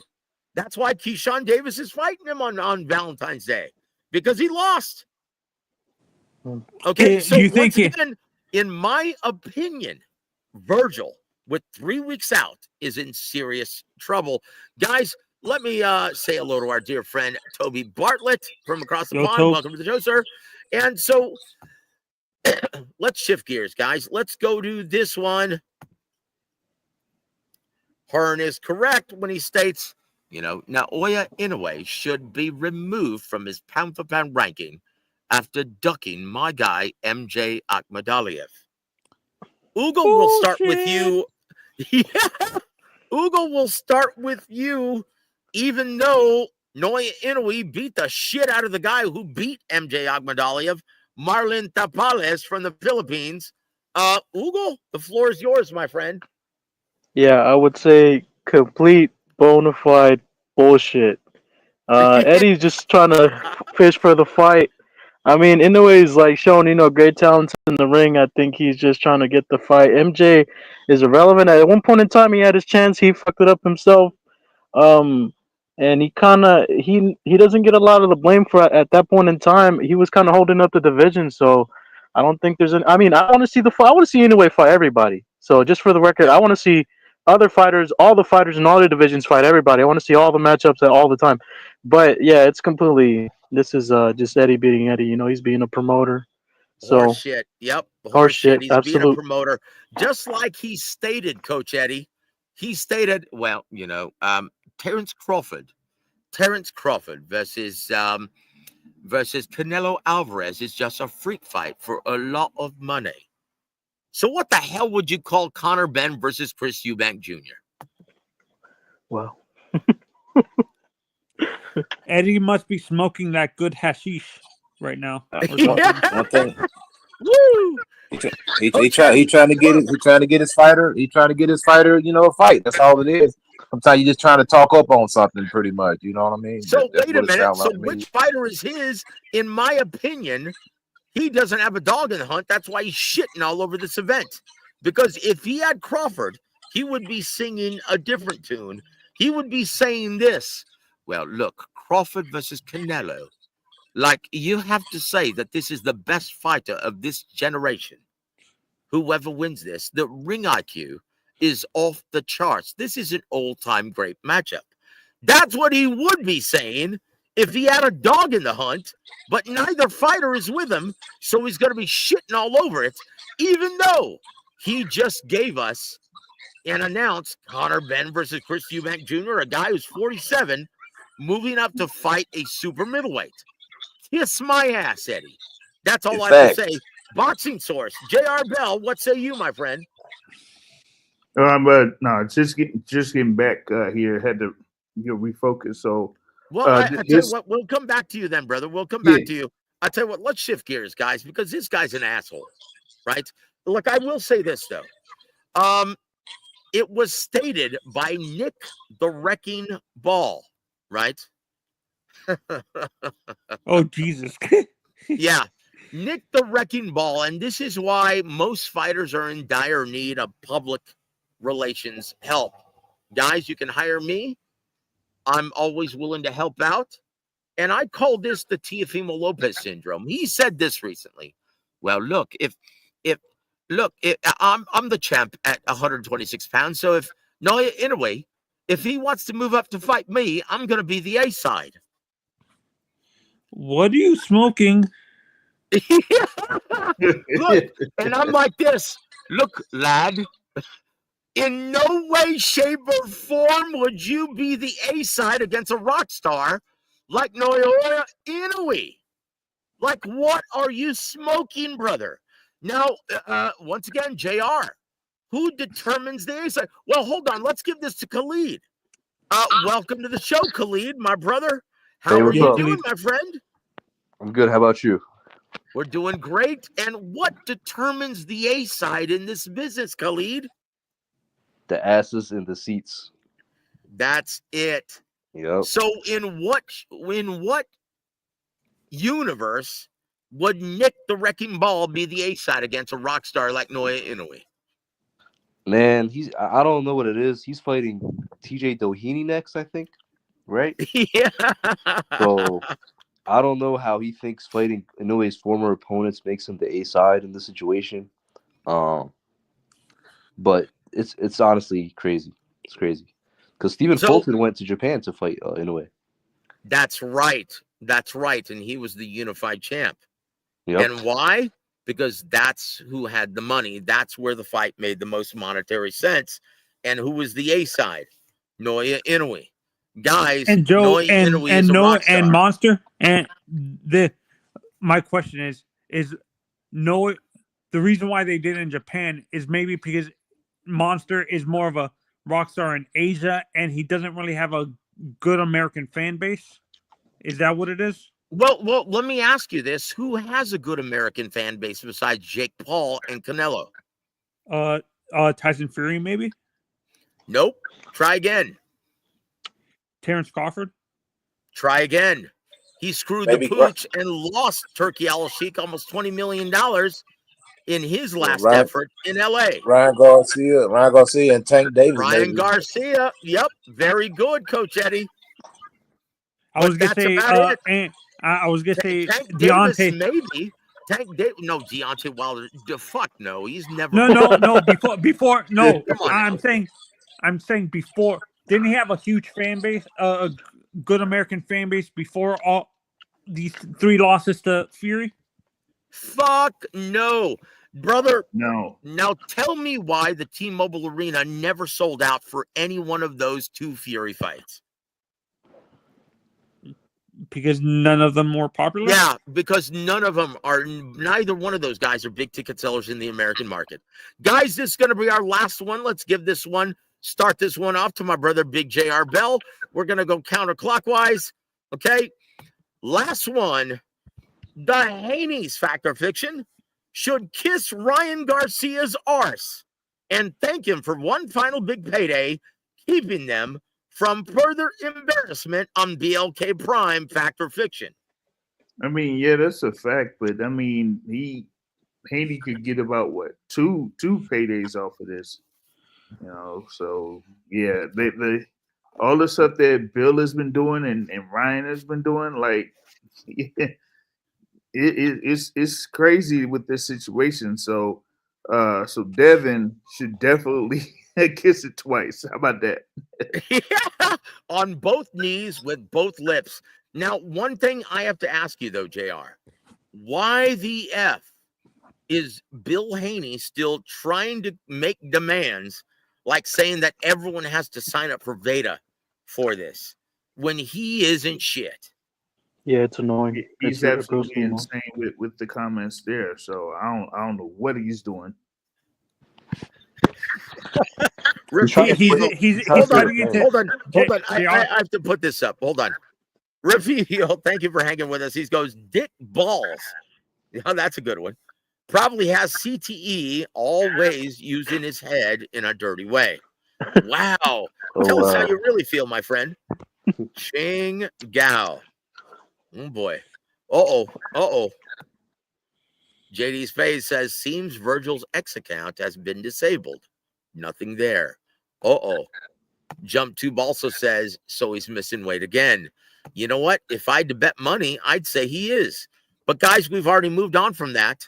That's why Keyshawn Davis is fighting him on Valentine's Day, because he lost. Okay, so once again, in my opinion, Virgil, with 3 weeks out, is in serious trouble. Guys, let me say hello to our dear friend Toby Bartlett from across the pond. Toby. Welcome to the show, sir. And so let's shift gears, guys. Let's go to this one. Hearn is correct when he states, Naoya Inoue should be removed from his pound-for-pound ranking after ducking my guy, MJ Akhmadaliev. Ugo will start with you. Yeah, Ugo will start with you, even though Naoya Inoue beat the shit out of the guy who beat MJ Akhmadaliev, Marlon Tapales from the Philippines. Ugo, the floor is yours, my friend. Yeah, I would say complete bona fide bullshit. Eddie's just trying to fish for the fight. I mean, Inoue is like showing, great talents in the ring. I think he's just trying to get the fight. MJ is irrelevant. At one point in time, he had his chance. He fucked it up himself. Um, and he doesn't get a lot of the blame for at that point in time. He was kind of holding up the division. So I don't think there's an. I mean, I want to see the fight. I want to see Inoue fight everybody. So just for the record, I want to see other fighters, all the fighters in all the divisions fight everybody. I want to see all the matchups all the time. But yeah, it's completely. This is just Eddie beating Eddie. He's being a promoter. Horse So shit. Yep. horse Horse shit. shit, He's being a absolute. promoter. Just like he stated, Coach Eddie. He stated, Terrence Crawford versus Canelo Alvarez is just a freak fight for a lot of money. So what the hell would you call Conor Benn versus Chris Eubank Jr.? Wow. Eddie must be smoking that good hashish right now. Or Yeah. something. One thing. Woo! He trying to get it. He trying to get his fighter. He trying to get his fighter. A fight. That's all it is. Sometimes you're just trying to talk up on something, pretty much. You know what I mean? So That's wait what a it minute. sounds So like to me. which fighter is his? In my opinion, he doesn't have a dog in the hunt. That's why he's shitting all over this event. Because if he had Crawford, he would be singing a different tune. He would be saying this. Well, look, Crawford versus Canelo. Like, you have to say that this is the best fighter of this generation. Whoever wins this, the ring IQ is off the charts. This is an all-time great matchup. That's what he would be saying if he had a dog in the hunt, but neither fighter is with him, so he's going to be shitting all over it, even though he just gave us and announced Conor Benn versus Chris Eubank Jr., a guy who's 47, moving up to fight a super middleweight. Kiss my ass, Eddie. That's all I have to say. Boxing Source, J.R. Bell, what say you, my friend? But no, just getting back here. Had to refocus. So, Well, I tell you what, we'll come back to you then, brother. We'll come back to you. I tell you what, let's shift gears, guys, because this guy's an asshole, right? Look, I will say this though. It was stated by Nick the Wrecking Ball, right? Oh, Jesus. Yeah. Nick the Wrecking Ball, and this is why most fighters are in dire need of public relations help. Guys, you can hire me. I'm always willing to help out. And I call this the Teofimo Lopez syndrome. He said this recently. Well, look, I'm the champ at 126 pounds. So if Inoue, if he wants to move up to fight me, I'm going to be the A side. What are you smoking? Look, and I'm like this. Look, lad, in no way, shape, or form would you be the A side against a rock star like Naoya Inoue. Like, what are you smoking, brother? Now, once again, JR, who determines the A side? Well, hold on. Let's give this to Khalid. Welcome to the show, Khalid, my brother. How are you doing, my friend? I'm good. How about you? We're doing great. And what determines the A side in this business, Khalid? The asses in the seats. That's it. Yep. So in what universe would Nick the Wrecking Ball be the A side against a rock star like Naoya Inoue? Man, I don't know what it is. He's fighting TJ Doheny next, I think. Right? Yeah. So I don't know how he thinks fighting Inoue's former opponents makes him the A side in this situation. But it's honestly crazy. It's crazy. Because Stephen Fulton went to Japan to fight Inoue. That's right. That's right. And he was the unified champ. Yep. And why? Because that's who had the money. That's where the fight made the most monetary sense. And who was the A side? Noya Inoue. Guys, And Joe Noya and Inoue is a Noah rock star. and Monster. And my question is Noah, the reason why they did it in Japan is maybe because Monster is more of a rock star in Asia and he doesn't really have a good American fan base. Is that what it is? Well, let me ask you this. Who has a good American fan base besides Jake Paul and Canelo? Tyson Fury, maybe? Nope. Try again. Terrence Crawford? Try again. He screwed Maybe the pooch and lost Turkey Al-Sheikh almost $20 million in his last effort in LA. Ryan Garcia, and Tank Davis. Ryan maybe. Garcia. Yep. Very good, Coach Eddie. I was gonna say I was gonna say Tank Deontay. Davis, maybe. Tank Davis. No, Deontay Wilder. Fuck no. He's never. No. Before. No, Come on. I'm saying before. Didn't he have a huge fan base? A good American fan base before all these 3 losses to Fury? Fuck no, brother. No. Now tell me why the T-Mobile Arena never sold out for any one of those 2 Fury fights. Because none of them were popular? Yeah, because neither one of those guys are big ticket sellers in the American market. Guys, this is going to be our last one. Let's start this one off to my brother, Big J.R. Bell. We're going to go counterclockwise. Okay. Last one. The Haney's Fact or Fiction should kiss Ryan Garcia's arse and thank him for one final big payday, keeping them from further embarrassment on BLK Prime. Fact or Fiction? I mean, yeah, that's a fact, but I mean, Haney could get about what two paydays off of this, So yeah, they all the stuff that Bill has been doing and Ryan has been doing, like, yeah, it's crazy with this situation. So Devin should definitely kiss it twice. How about that? Yeah, on both knees with both lips. Now, one thing I have to ask you, though, JR, why the F is Bill Haney still trying to make demands, like saying that everyone has to sign up for Veda for this when he isn't shit? Yeah, it's annoying. He's It's absolutely insane with the comments there. So I don't know what he's doing. Hold on. I have to put this up. Hold on. Raphael, thank you for hanging with us. He goes, Dick Balls. Yeah, that's a good one. Probably has CTE, always using his head in a dirty way. Wow. Tell us how you really feel, my friend. Ching Gao. Oh, boy. Uh-oh. JD's face says, seems Virgil's X account has been disabled. Nothing there. Uh-oh. Jump Tube also says, so he's missing weight again. You know what? If I had to bet money, I'd say he is. But guys, we've already moved on from that.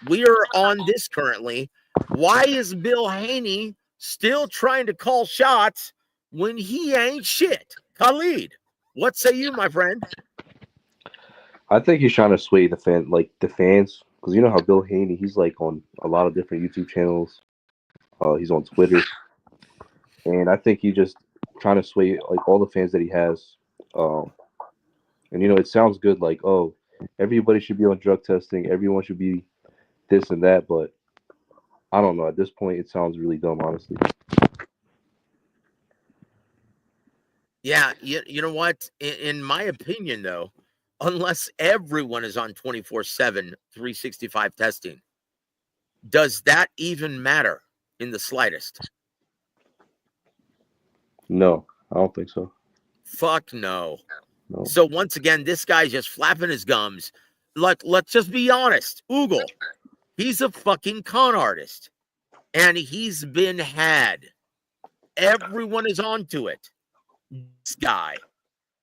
We are on this currently. Why is Bill Haney still trying to call shots when he ain't shit? Khalid, what say you, my friend? I think he's trying to sway the fans, because you know how Bill Haney, he's like on a lot of different YouTube channels. He's on Twitter, and I think he's just trying to sway like all the fans that he has. And it sounds good, like, oh, everybody should be on drug testing, everyone should be this and that, but I don't know. At this point, it sounds really dumb, honestly. Yeah, you know what? In my opinion, though, unless everyone is on 24/7, 365 testing, does that even matter in the slightest? No, I don't think so. Fuck no. So once again, this guy's just flapping his gums. Let's just be honest. Oogle, he's a fucking con artist, and he's been had. Everyone is onto it. This guy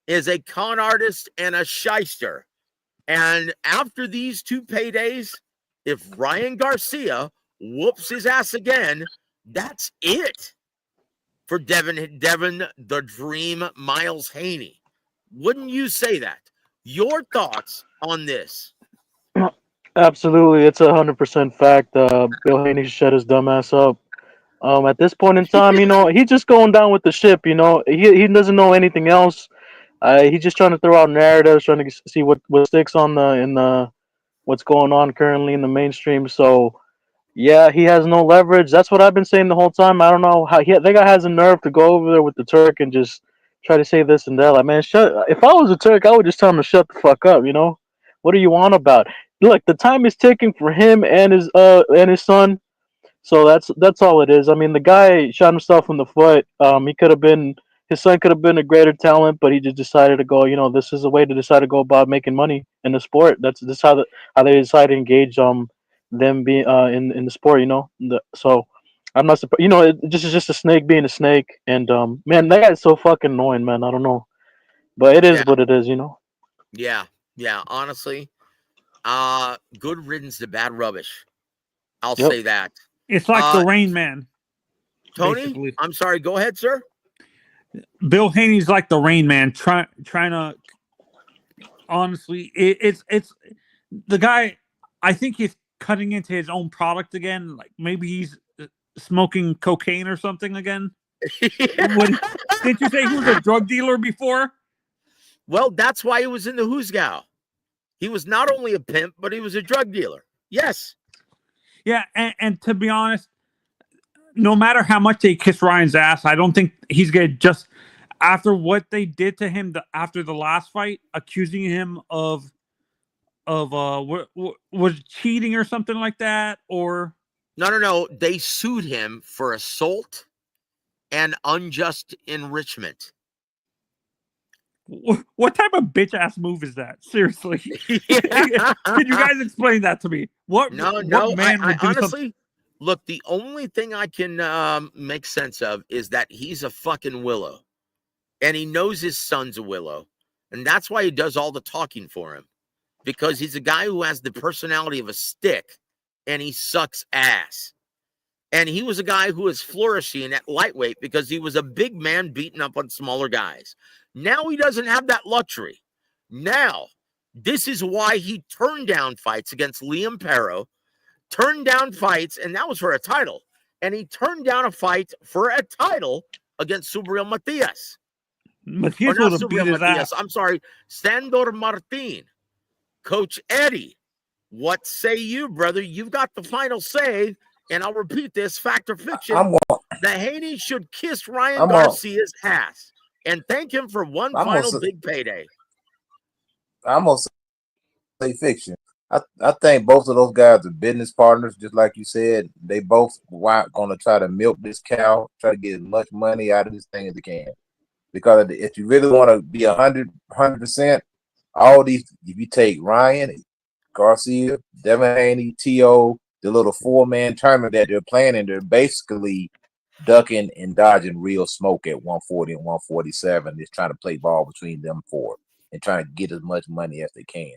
is a con artist and a shyster. And after these 2 paydays, if Ryan Garcia whoops his ass again, that's it for Devin the Dream Miles Haney. Wouldn't you say that? Your thoughts on this? Absolutely, it's 100% fact. Bill Haney shut his dumb ass up. At this point in time, he's just going down with the ship. He doesn't know anything else. He's just trying to throw out narratives, trying to see what sticks on the what's going on currently in the mainstream. So yeah, he has no leverage. That's what I've been saying the whole time. I don't know how that guy has the nerve to go over there with the Turk and just try to say this and that. Like, man, shut. If I was a Turk, I would just tell him to shut the fuck up. What are you on about? Look, the time is ticking for him and his son. So that's all it is. I mean, the guy shot himself in the foot. He could have been his son could have been a greater talent, but he just decided to go. This is a way to decide to go about making money in the sport. That's how they decide to engage them being in the sport. So I'm not surprised. This is just a snake being a snake, and man, that guy's so fucking annoying, man. I don't know, but it is Yeah. what it is. Yeah. Honestly, good riddance to bad rubbish. I'll Yep. say that. It's like the Rain Man. Tony, basically. I'm sorry. Go ahead, sir. Bill Haney's like the Rain Man, trying to. Honestly, it's the guy. I think he's cutting into his own product again. Like maybe he's smoking cocaine or something again. Didn't you say he was a drug dealer before? Well, that's why he was in the Who's Gal. He was not only a pimp, but he was a drug dealer. Yes. Yeah, and to be honest, no matter how much they kiss Ryan's ass, I don't think he's gonna just after what they did to him after the last fight, accusing him of was cheating or something like that, or No. They sued him for assault and unjust enrichment. What type of bitch ass move is that? Seriously, can you guys explain that to me? What man would do honestly something? look. The only thing I can make sense of is that he's a fucking willow, and he knows his son's a willow, and that's why he does all the talking for him, because he's a guy who has the personality of a stick, and he sucks ass. And he was a guy who was flourishing at lightweight because he was a big man beating up on smaller guys. Now he doesn't have that luxury. Now, this is why he turned down fights against Liam Perro, turned down fights, and that was for a title. And he turned down a fight for a title against Subriel Matias. Matias Or not would have beat Subriel his Matias. ass. I'm sorry, Sandor Martin. Coach Eddie, what say you, brother? You've got the final say. And I'll repeat this, fact or fiction. The Haney should kiss Ryan Garcia's ass and thank him for one final big payday. I'm going to say fiction. I think both of those guys are business partners, just like you said. They both going to try to milk this cow, try to get as much money out of this thing as they can. Because if you really want to be 100%, all these, if you take Ryan, Garcia, Devin Haney, T.O., the little 4-man tournament that they're playing, and they're basically ducking and dodging real smoke at 140 and 147. Just trying to play ball between them four and trying to get as much money as they can.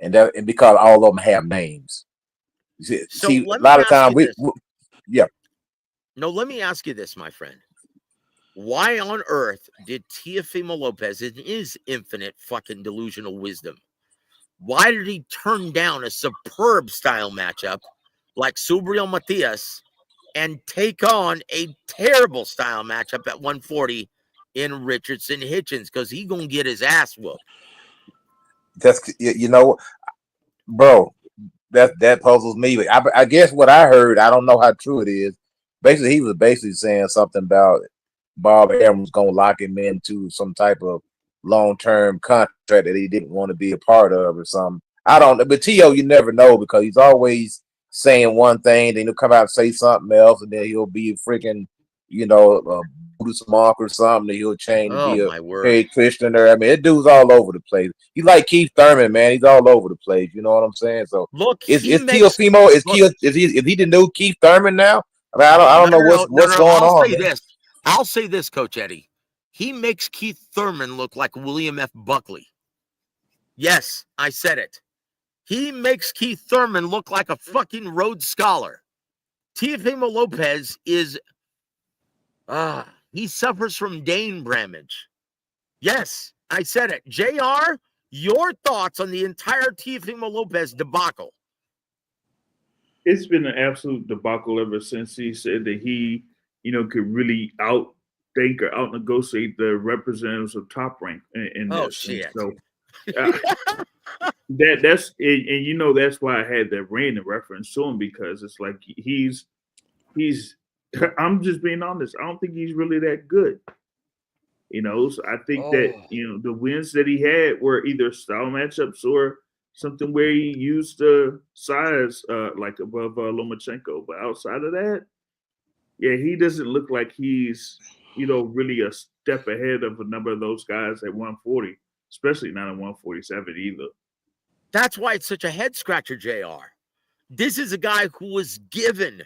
And because all of them have names. See, a lot of times yeah. No, let me ask you this, my friend. Why on earth did Teofimo Lopez, in his infinite fucking delusional wisdom, why did he turn down a superb style matchup like Subriel Matias and take on a terrible style matchup at 140 in Richardson Hitchens? Because he's going to get his ass whooped. That's, bro, that puzzles me. I guess what I heard, I don't know how true it is. Basically, he was basically saying something about Bob Arum going to lock him into some type of long-term contract that he didn't want to be a part of or something. I don't know. But T.O., you never know, because he's always saying one thing, then he'll come out and say something else, and then he'll be freaking, a Buddhist monk or something, and he'll change and be a Hare Krishna. I mean, it dude's all over the place. He's like Keith Thurman, man. He's all over the place. You know what I'm saying? So look, is Teofimo, is he the new Keith Thurman now? I mean, I don't know what's going on. I'll say this, Coach Eddie. He makes Keith Thurman look like William F. Buckley. Yes, I said it. He makes Keith Thurman look like a fucking Rhodes Scholar. Teofimo Lopez is, he suffers from Dane Bramage. Yes, I said it. JR, your thoughts on the entire Teofimo Lopez debacle? it's been an absolute debacle ever since he said that he, could really outthink or out negotiate the representatives of Top Rank in Oh this. And shit. so uh, that's that's why I had that rain in reference to him, because it's like he's I'm just being honest. I don't think he's really that good. So I think that Oh. the wins that he had were either style matchups or something where he used the size like above Lomachenko. But outside of that, yeah, he doesn't look like he's really a step ahead of a number of those guys at 140, especially not at 147 either. That's why it's such a head scratcher, JR. This is a guy who was given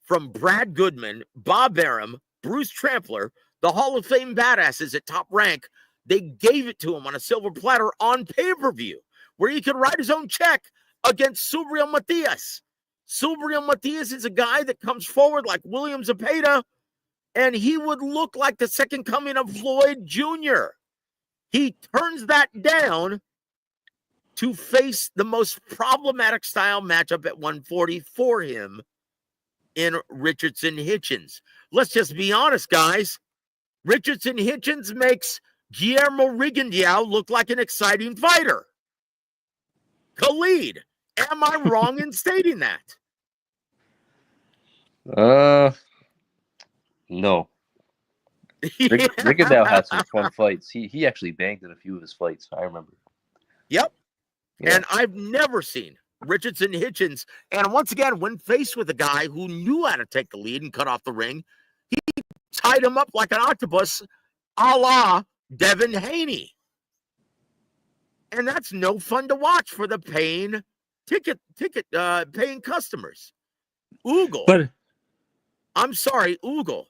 from Brad Goodman, Bob Arum, Bruce Trampler, the Hall of Fame badasses at Top Rank. They gave it to him on a silver platter on pay-per-view, where he could write his own check against Subriel Matias. Subriel Matias is a guy that comes forward like William Zepeda, and he would look like the second coming of Floyd Jr. He turns that down to face the most problematic style matchup at 140 for him in Richardson Hitchens. Let's just be honest, guys. Richardson Hitchens makes Guillermo Rigondeaux look like an exciting fighter. Khalid, am I wrong in stating that? No. Yeah. Rigondeaux had some fun fights. He actually banged in a few of his fights. I remember. Yep. Yeah. And I've never seen Richardson Hitchens. And once again, when faced with a guy who knew how to take the lead and cut off the ring, he tied him up like an octopus, a la Devin Haney. And that's no fun to watch for the paying paying customers. Ugal. But I'm sorry, Ugal.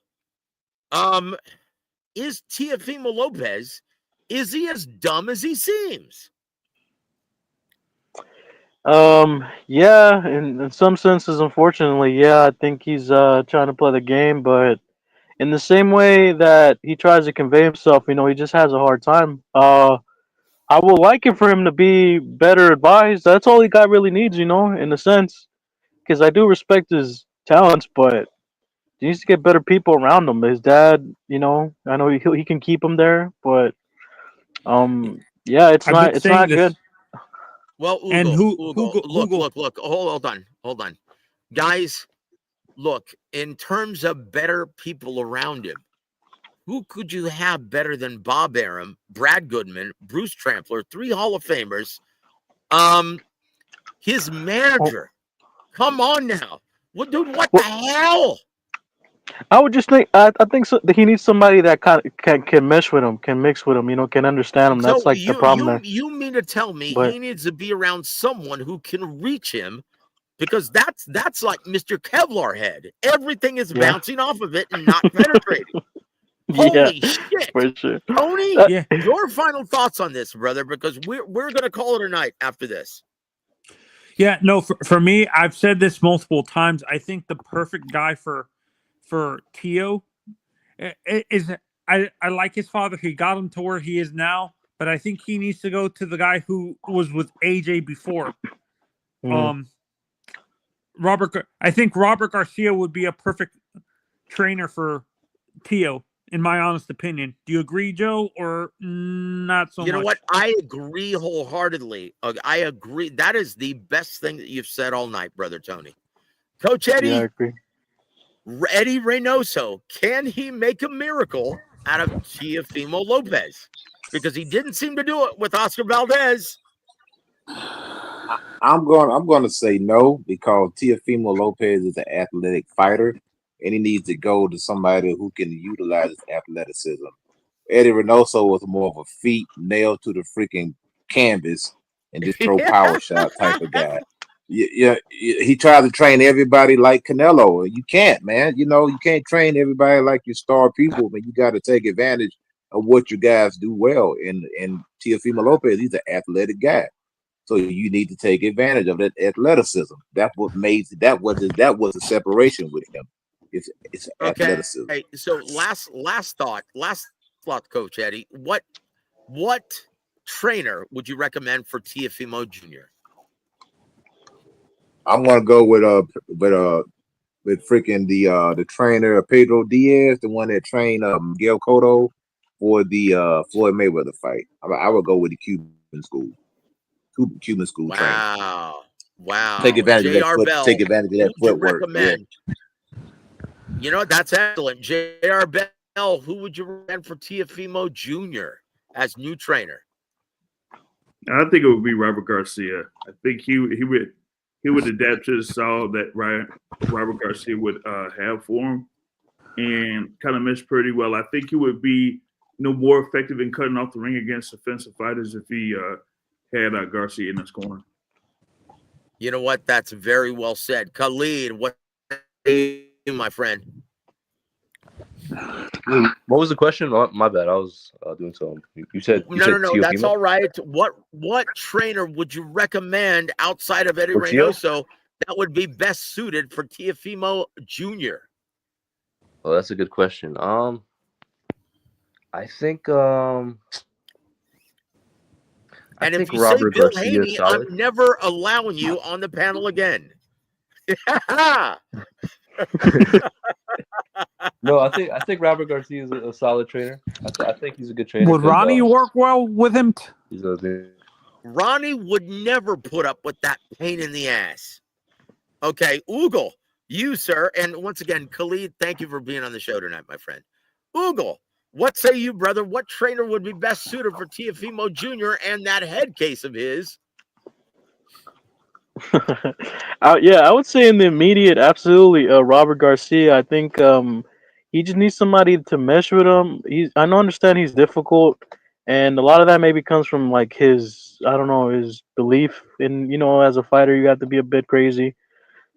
Is Teofimo Lopez, is he as dumb as he seems? Yeah, in some senses, unfortunately, yeah, I think he's trying to play the game, but in the same way that he tries to convey himself, he just has a hard time. I would like it for him to be better advised. That's all he got really needs, in a sense, because I do respect his talents, but he needs to get better people around him. His dad, I know he can keep him there, but yeah, it's I've been not saying this, good. Well, and Ugal, look, hold on. Guys, look, in terms of better people around him, who could you have better than Bob Arum, Brad Goodman, Bruce Trampler, 3 Hall of Famers, his manager? Come on now. Well, dude, what the hell? I would just think I think that he needs somebody that can mesh with him, can mix with him, can understand him. That's So like the problem there. you mean to tell me But he needs to be around someone who can reach him, because that's like Mr. Kevlar head. Everything is yeah, bouncing off of it and not penetrating. yeah, Holy shit. for sure. Tony, yeah, your final thoughts on this, brother, because we're gonna call it a night after this. yeah. No, for me, I've said this multiple times. I think the perfect guy for Tio is I like his father. He got him to where he is now, but I think he needs to go to the guy who was with AJ before. I think Robert Garcia would be a perfect trainer for Tio, in my honest opinion. Do you agree, Joe, or not so much? You know what? I agree wholeheartedly. I agree. That is the best thing that you've said all night, brother Tony. Coach Eddie, Yeah, I agree. Eddie Reynoso, can he make a miracle out of Teofimo Lopez? Because he didn't seem to do it with Oscar Valdez. I'm going to say no, because Teofimo Lopez is an athletic fighter, and he needs to go to somebody who can utilize his athleticism. Eddie Reynoso was more of a feet nailed to the freaking canvas and just throw power shot type of guy. Yeah, he tried to train everybody like Canelo. You can't, man. You can't train everybody like your star people, but you got to take advantage of what you guys do well. And Teofimo Lopez, he's an athletic guy, so you need to take advantage of that athleticism. That's what made that was the separation with him. It's athleticism. Hey, so last thought, Coach Eddie. What trainer would you recommend for Teofimo Jr.? I'm gonna go with freaking the trainer Pedro Diaz, the one that trained Miguel Cotto for the Floyd Mayweather fight. I would go with the Cuban school trainer. Wow. Take advantage of that J.R. Bell, Take advantage of who that would you footwork. Yeah. recommend? You know, that's excellent. J.R. Bell, who would you recommend for Teofimo Jr. as new trainer? I think it would be Robert Garcia. I think he would adapt to the style that Robert Garcia would have for him, and kind of mesh pretty well. I think he would be more effective in cutting off the ring against offensive fighters if he had Garcia in his corner. You know what? That's very well said. Khalid, what my friend? What was the question? Oh, my bad. I was doing something. You said No. That's Teofimo? all right. What trainer would you recommend outside of Eddie For Teo? Reynoso that would be best suited for Teofimo Jr.? Well, that's a good question. I think And if you Robert say Bill Garcia is Haney, solid. I'm never allowing you on the panel again. No, I think Robert Garcia is a solid trainer. I think he's a good trainer. Would Ronnie work well with him? Ronnie would never put up with that pain in the ass. Okay, Ugal, you, sir, and once again, Khalid, thank you for being on the show tonight, my friend. Ugal, what say you, brother? What trainer would be best suited for Teofimo Jr. and that head case of his? Yeah, I would say in the immediate, absolutely, Robert Garcia. I think he just needs somebody to mesh with him. I understand he's difficult, and a lot of that maybe comes from like his, I don't know, his belief in, as a fighter, you have to be a bit crazy.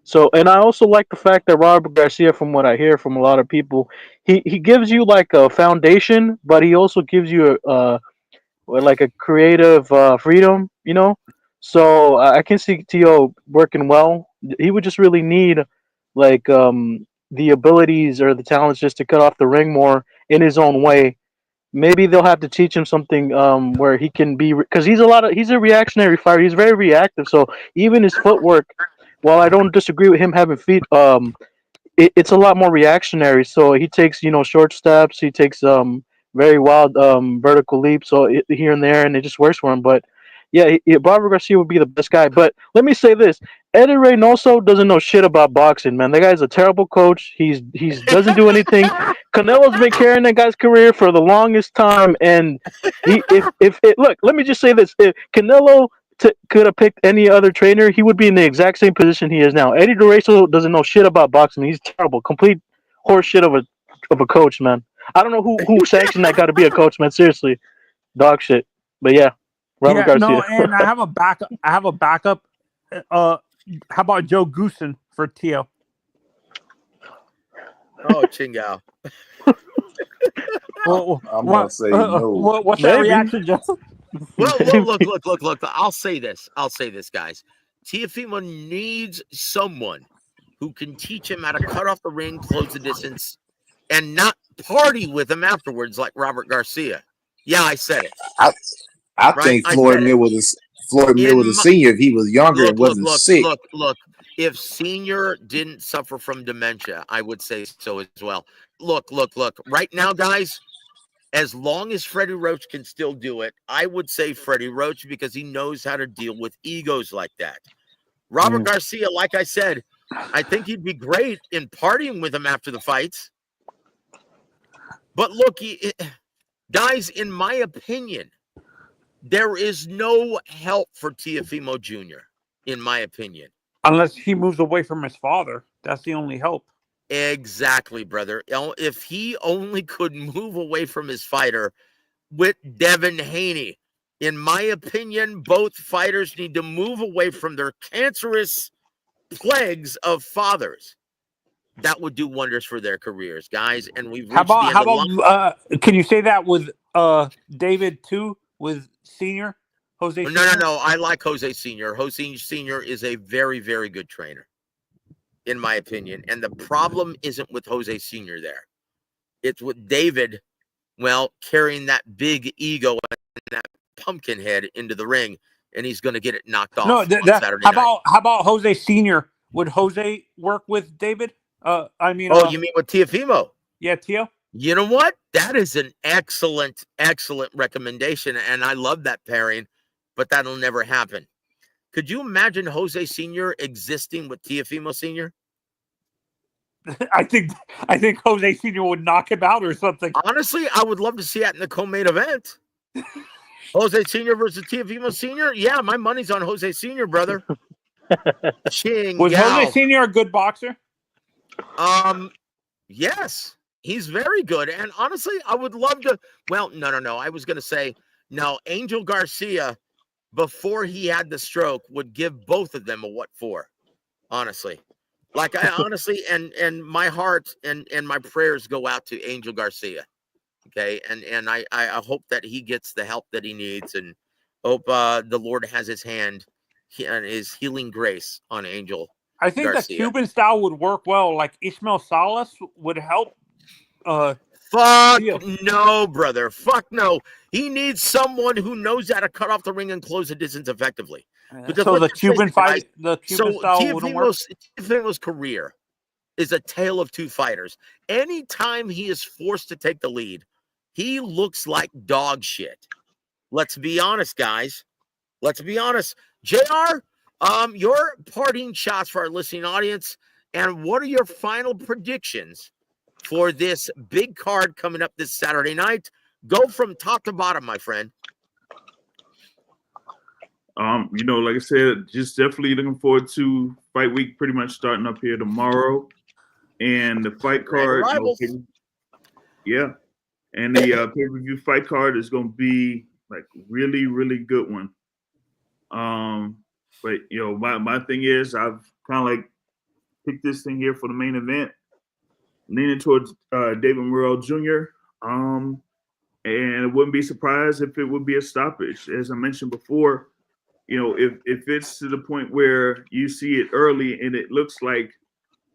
So, and I also like the fact that Robert Garcia, from what I hear from a lot of people, he gives you like a foundation, but he also gives you like a creative freedom, So I can see Tio working well. He would just really need like the abilities or the talents just to cut off the ring more in his own way. Maybe they'll have to teach him something where he can be, because he's a reactionary fighter. He's very reactive. So even his footwork, while I don't disagree with him having feet, it's a lot more reactionary. So he takes short steps. He takes very wild vertical leaps, so here and there, and it just works for him. But yeah, Barbara Garcia would be the best guy. But let me say this: Eddie Reynoso doesn't know shit about boxing, man. That guy's a terrible coach. He's doesn't do anything. Canelo's been carrying that guy's career for the longest time, and look, let me just say this: if Canelo could have picked any other trainer, he would be in the exact same position he is now. Eddie Duraso doesn't know shit about boxing. He's terrible, complete horse shit of a coach, man. I don't know who sanctioned that guy to be a coach, man. Seriously, dog shit. But yeah, Robert Garcia. No, and I have a backup. How about Joe Goosen for Tio? Oh, Chingao. I'm gonna say no. What's that reaction, Joe? Well, look. I'll say this, guys. Teofimo needs someone who can teach him how to cut off the ring, close the distance, and not party with him afterwards like Robert Garcia. Yeah, I said it. I think Floyd Mayweather Senior, if he was younger and wasn't sick. Look. If Senior didn't suffer from dementia, I would say so as well. Look. Right now, guys, as long as Freddie Roach can still do it, I would say Freddie Roach, because he knows how to deal with egos like that. Robert Garcia, like I said, I think he'd be great in partying with him after the fights. But look, guys, in my opinion, there is no help for Teofimo Jr., in my opinion. Unless he moves away from his father. That's the only help. Exactly, brother. If he only could move away from his fighter with Devin Haney. In my opinion, both fighters need to move away from their cancerous plagues of fathers. That would do wonders for their careers, guys. And we've reached the end of the can you say that with David too, with Senior? Jose Senior? No. I like Jose Senior. Jose Senior is a very, very good trainer, in my opinion. And the problem isn't with Jose Senior there. It's with David, carrying that big ego and that pumpkin head into the ring and he's going to get it knocked No, off on Saturday how night. about Jose Senior? Would Jose work with David? Oh, you mean with Teofimo? Yeah, Tio. You know what? That is an excellent, excellent recommendation, and I love that pairing, but that'll never happen. Could you imagine Jose Senior existing with Teofimo Senior? I think Jose Senior would knock him out or something. Honestly, I would love to see that in the co-main event. Jose Senior versus Teofimo Senior. Yeah, my money's on Jose Senior, brother. Ching Was Yao. Jose Senior a good boxer? Yes, he's very good. And honestly, I would love to. Well, no. I was going to say, no, Angel Garcia, before he had the stroke, would give both of them a what for. Honestly. Like I honestly, and my heart and my prayers go out to Angel Garcia. Okay. And I hope that he gets the help that he needs, and hope the Lord has his hand and his healing grace on Angel. I think Garcia. the Cuban style would work well. Like Ismael Salas would help. Fuck Tio. no, brother. Fuck no. He needs someone who knows how to cut off the ring and close the distance effectively. Because So the let's face Cuban it, guys, fight, the Cuban style wouldn't work. Teofimo's career is a tale of two fighters. Anytime he is forced to take the lead, he looks like dog shit. Let's be honest, guys. Let's be honest. JR, your parting shots for our listening audience, and what are your final predictions for this big card coming up this Saturday night? Go from top to bottom, my friend. Like I said, just definitely looking forward to fight week pretty much starting up here tomorrow. And the fight card, yeah. And the pay-per-view fight card is going to be like really, really good one. But my thing is I've kind of like picked this thing here for the main event, leaning towards David Morrell Jr. And I wouldn't be surprised if it would be a stoppage. As I mentioned before, if it's to the point where you see it early and it looks like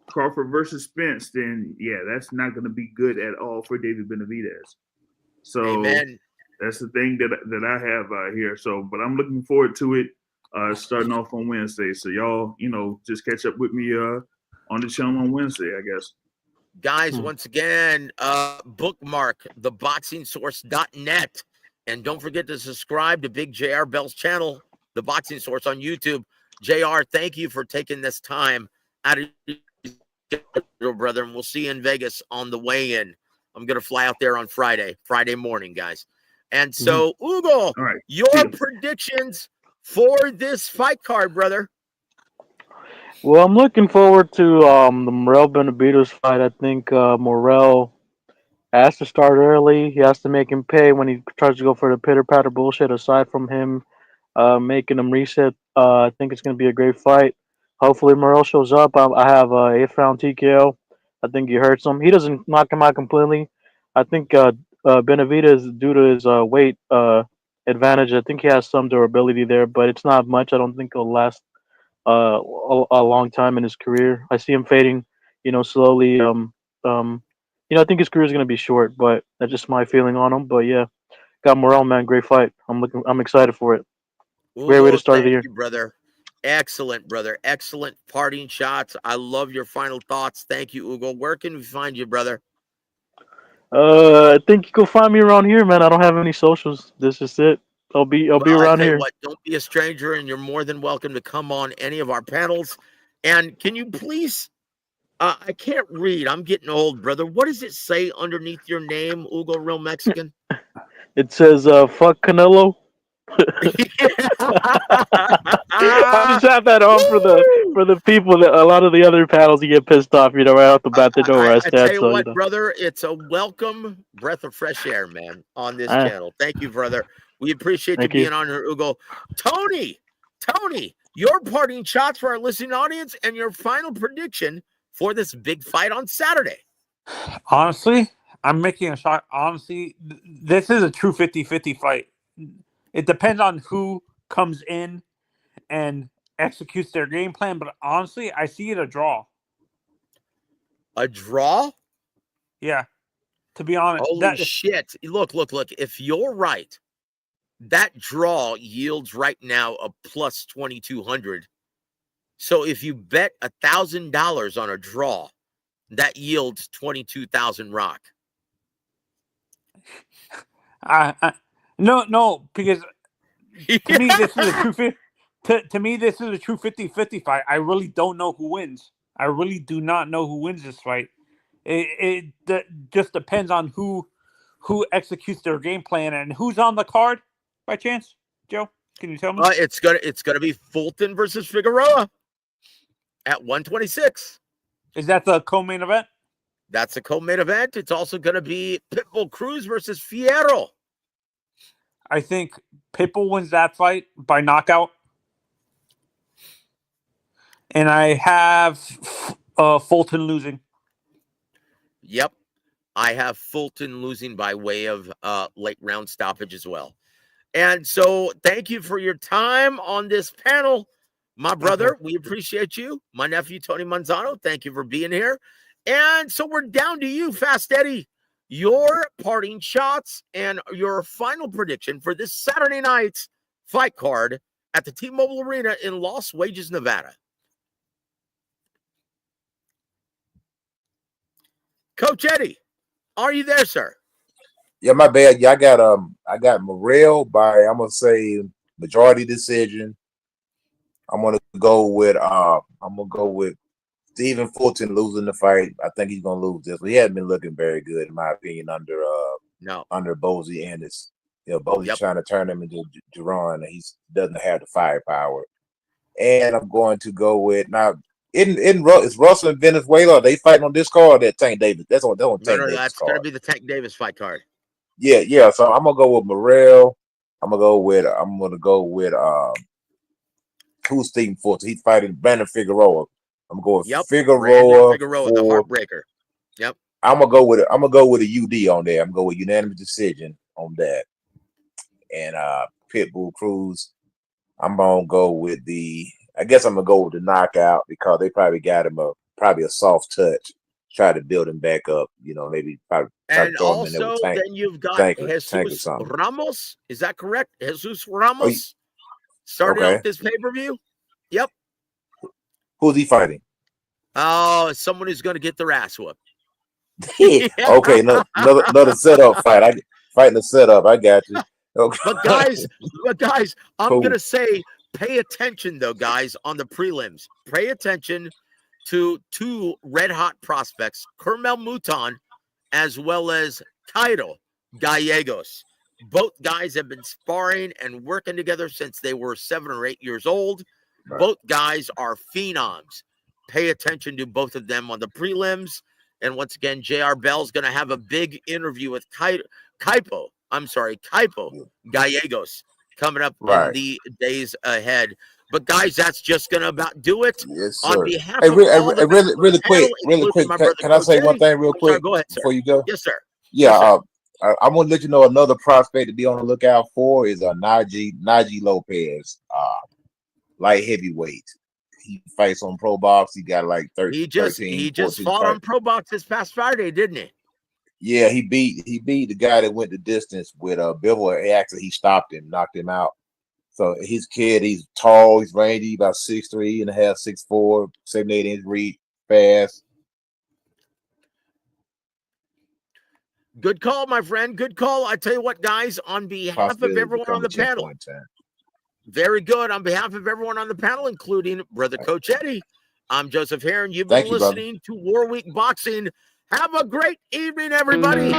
Crawford versus Spence, then yeah, that's not going to be good at all for David Benavidez. So Amen. That's the thing that I have here. So, but I'm looking forward to it starting off on Wednesday. So y'all, just catch up with me on the channel on Wednesday, I guess. Guys, once again, bookmark theboxingsource.net. And don't forget to subscribe to Big JR Bell's channel, The Boxing Source, on YouTube. JR, thank you for taking this time out of your brother. And we'll see you in Vegas on the way in. I'm going to fly out there on Friday morning, guys. And so, Ugo, your predictions for this fight card, brother. Well, I'm looking forward to the Morrell Benavidez fight. I think Morrell has to start early. He has to make him pay when he tries to go for the pitter patter bullshit. Aside from him making him reset, I think it's going to be a great fight. Hopefully, Morrell shows up. I have a 8th round TKO. I think he hurts him. He doesn't knock him out completely. I think Benavidez, due to his weight advantage, I think he has some durability there, but it's not much. I don't think it'll last a long time in his career. I see him fading, slowly. I think his career is going to be short, but that's just my feeling on him. But yeah, got Morrell, man, great fight. I'm excited for it. Great way to start the year, brother. Excellent, brother. Excellent parting shots. I love your final thoughts. Thank you, Ugo. Where can we find you, brother? I think you can find me around here, man. I don't have any socials. This is it. I'll be around here. What, don't be a stranger, and you're more than welcome to come on any of our panels. And can you please? I can't read. I'm getting old, brother. What does it say underneath your name, Ugo Real Mexican? It says "fuck Canelo." I just have that on for the people that a lot of the other panels you get pissed off, right off the bat. They know where I stand. I tell you what, brother, it's a welcome breath of fresh air, man, on this channel. Thank you, brother. We appreciate you being on here, Ugo. Tony, your parting shots for our listening audience and your final prediction for this big fight on Saturday. Honestly, I'm making a shot. Honestly, this is a true 50-50 fight. It depends on who comes in and executes their game plan, but honestly, I see it a draw. A draw? Yeah. To be honest. Holy shit. Look. If you're right, that draw yields right now a plus 2,200. So if you bet $1,000 on a draw, that yields 22,000 rock. No, because to me this is a true to me this is a true 50-50 fight. I really don't know who wins. I really do not know who wins this fight. It just depends on who executes their game plan and who's on the card. By chance, Joe, can you tell me? It's gonna be Fulton versus Figueroa at 126. Is that the co-main event? That's a co-main event. It's also going to be Pitbull Cruz versus Fierro. I think Pitbull wins that fight by knockout. And I have Fulton losing. Yep. I have Fulton losing by way of late round stoppage as well. And so thank you for your time on this panel, my brother. We appreciate you. My nephew, Tony Manzano, thank you for being here. And so we're down to you, Fast Eddie. Your parting shots and your final prediction for this Saturday night's fight card at the T-Mobile Arena in Las Vegas, Nevada. Coach Eddie, are you there, sir? Yeah, my bad. Yeah, I got Morrell by, I'm gonna say, majority decision. I'm gonna go with Stephen Fulton losing the fight. I think he's gonna lose this. He hasn't been looking very good, in my opinion, under Bozy and his. Bozy's trying to turn him into Jerron, and he doesn't have the firepower. And I'm going to go with now. Is Russell and Venezuela? Are they fighting on this card? That Tank Davis. That's on Tank Davis. That's going to be the Tank Davis fight card. Yeah. So I'm gonna go with Morrell. I'm gonna go with who's Stephen Fulton? He's fighting Brandon Figueroa. I'm going Figueroa, the heartbreaker. Yep. I'm gonna go with a UD on there. I'm gonna go with unanimous decision on that. And Pitbull Cruz, I'm gonna go with I guess I'm gonna go with the knockout because they probably got him a soft touch, try to build him back up. Maybe probably. And also, then you've got Jesus Ramos. Is that correct? Jesus Ramos starting off this pay-per-view. Yep. Who's he fighting? Oh, someone who's going to get their ass whooped. Okay, another setup fight. Fighting the setup. I got you. Okay. But guys, I'm going to say, pay attention though, guys, on the prelims. Pay attention to two red-hot prospects, Kermel Mouton, as well as Cairo Gallegos. Both guys have been sparring and working together since they were 7 or 8 years old. Right. Both guys are phenoms. Pay attention to both of them on the prelims. And once again, J.R. Bell's going to have a big interview with Kaipo Gallegos coming up in the days ahead. But guys, that's just going to about do it. Yes, on behalf of really quick. Can I say one thing real quick go ahead, sir. Before you go? Yes, sir. Yeah, I'm going to let you know another prospect to be on the lookout for is Najee Lopez, light heavyweight. He fights on Pro Box. He got like 13. He just fought on Pro Box this past Friday, didn't he? Yeah, he beat the guy that went the distance with Bivol. He stopped him, knocked him out. So his kid, he's tall, he's rangy, about 6'3" and a half, 6'4", 7-8 inch reach, fast. Good call, my friend. Good call. I tell you what, guys, on behalf of everyone on the panel. Very good. On behalf of everyone on the panel, including Brother Coach Eddie, I'm Joseph Heron. You've been listening to War Week Boxing. Have a great evening, everybody.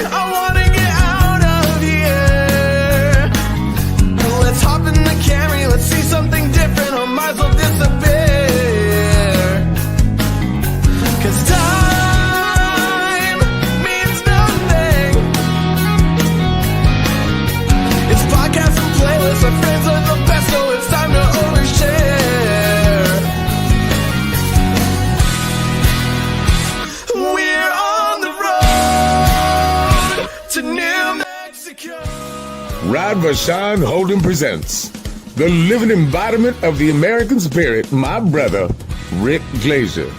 I wanna get out of here. Vashawn Holden presents the living embodiment of the American spirit, my brother, Rick Glaser.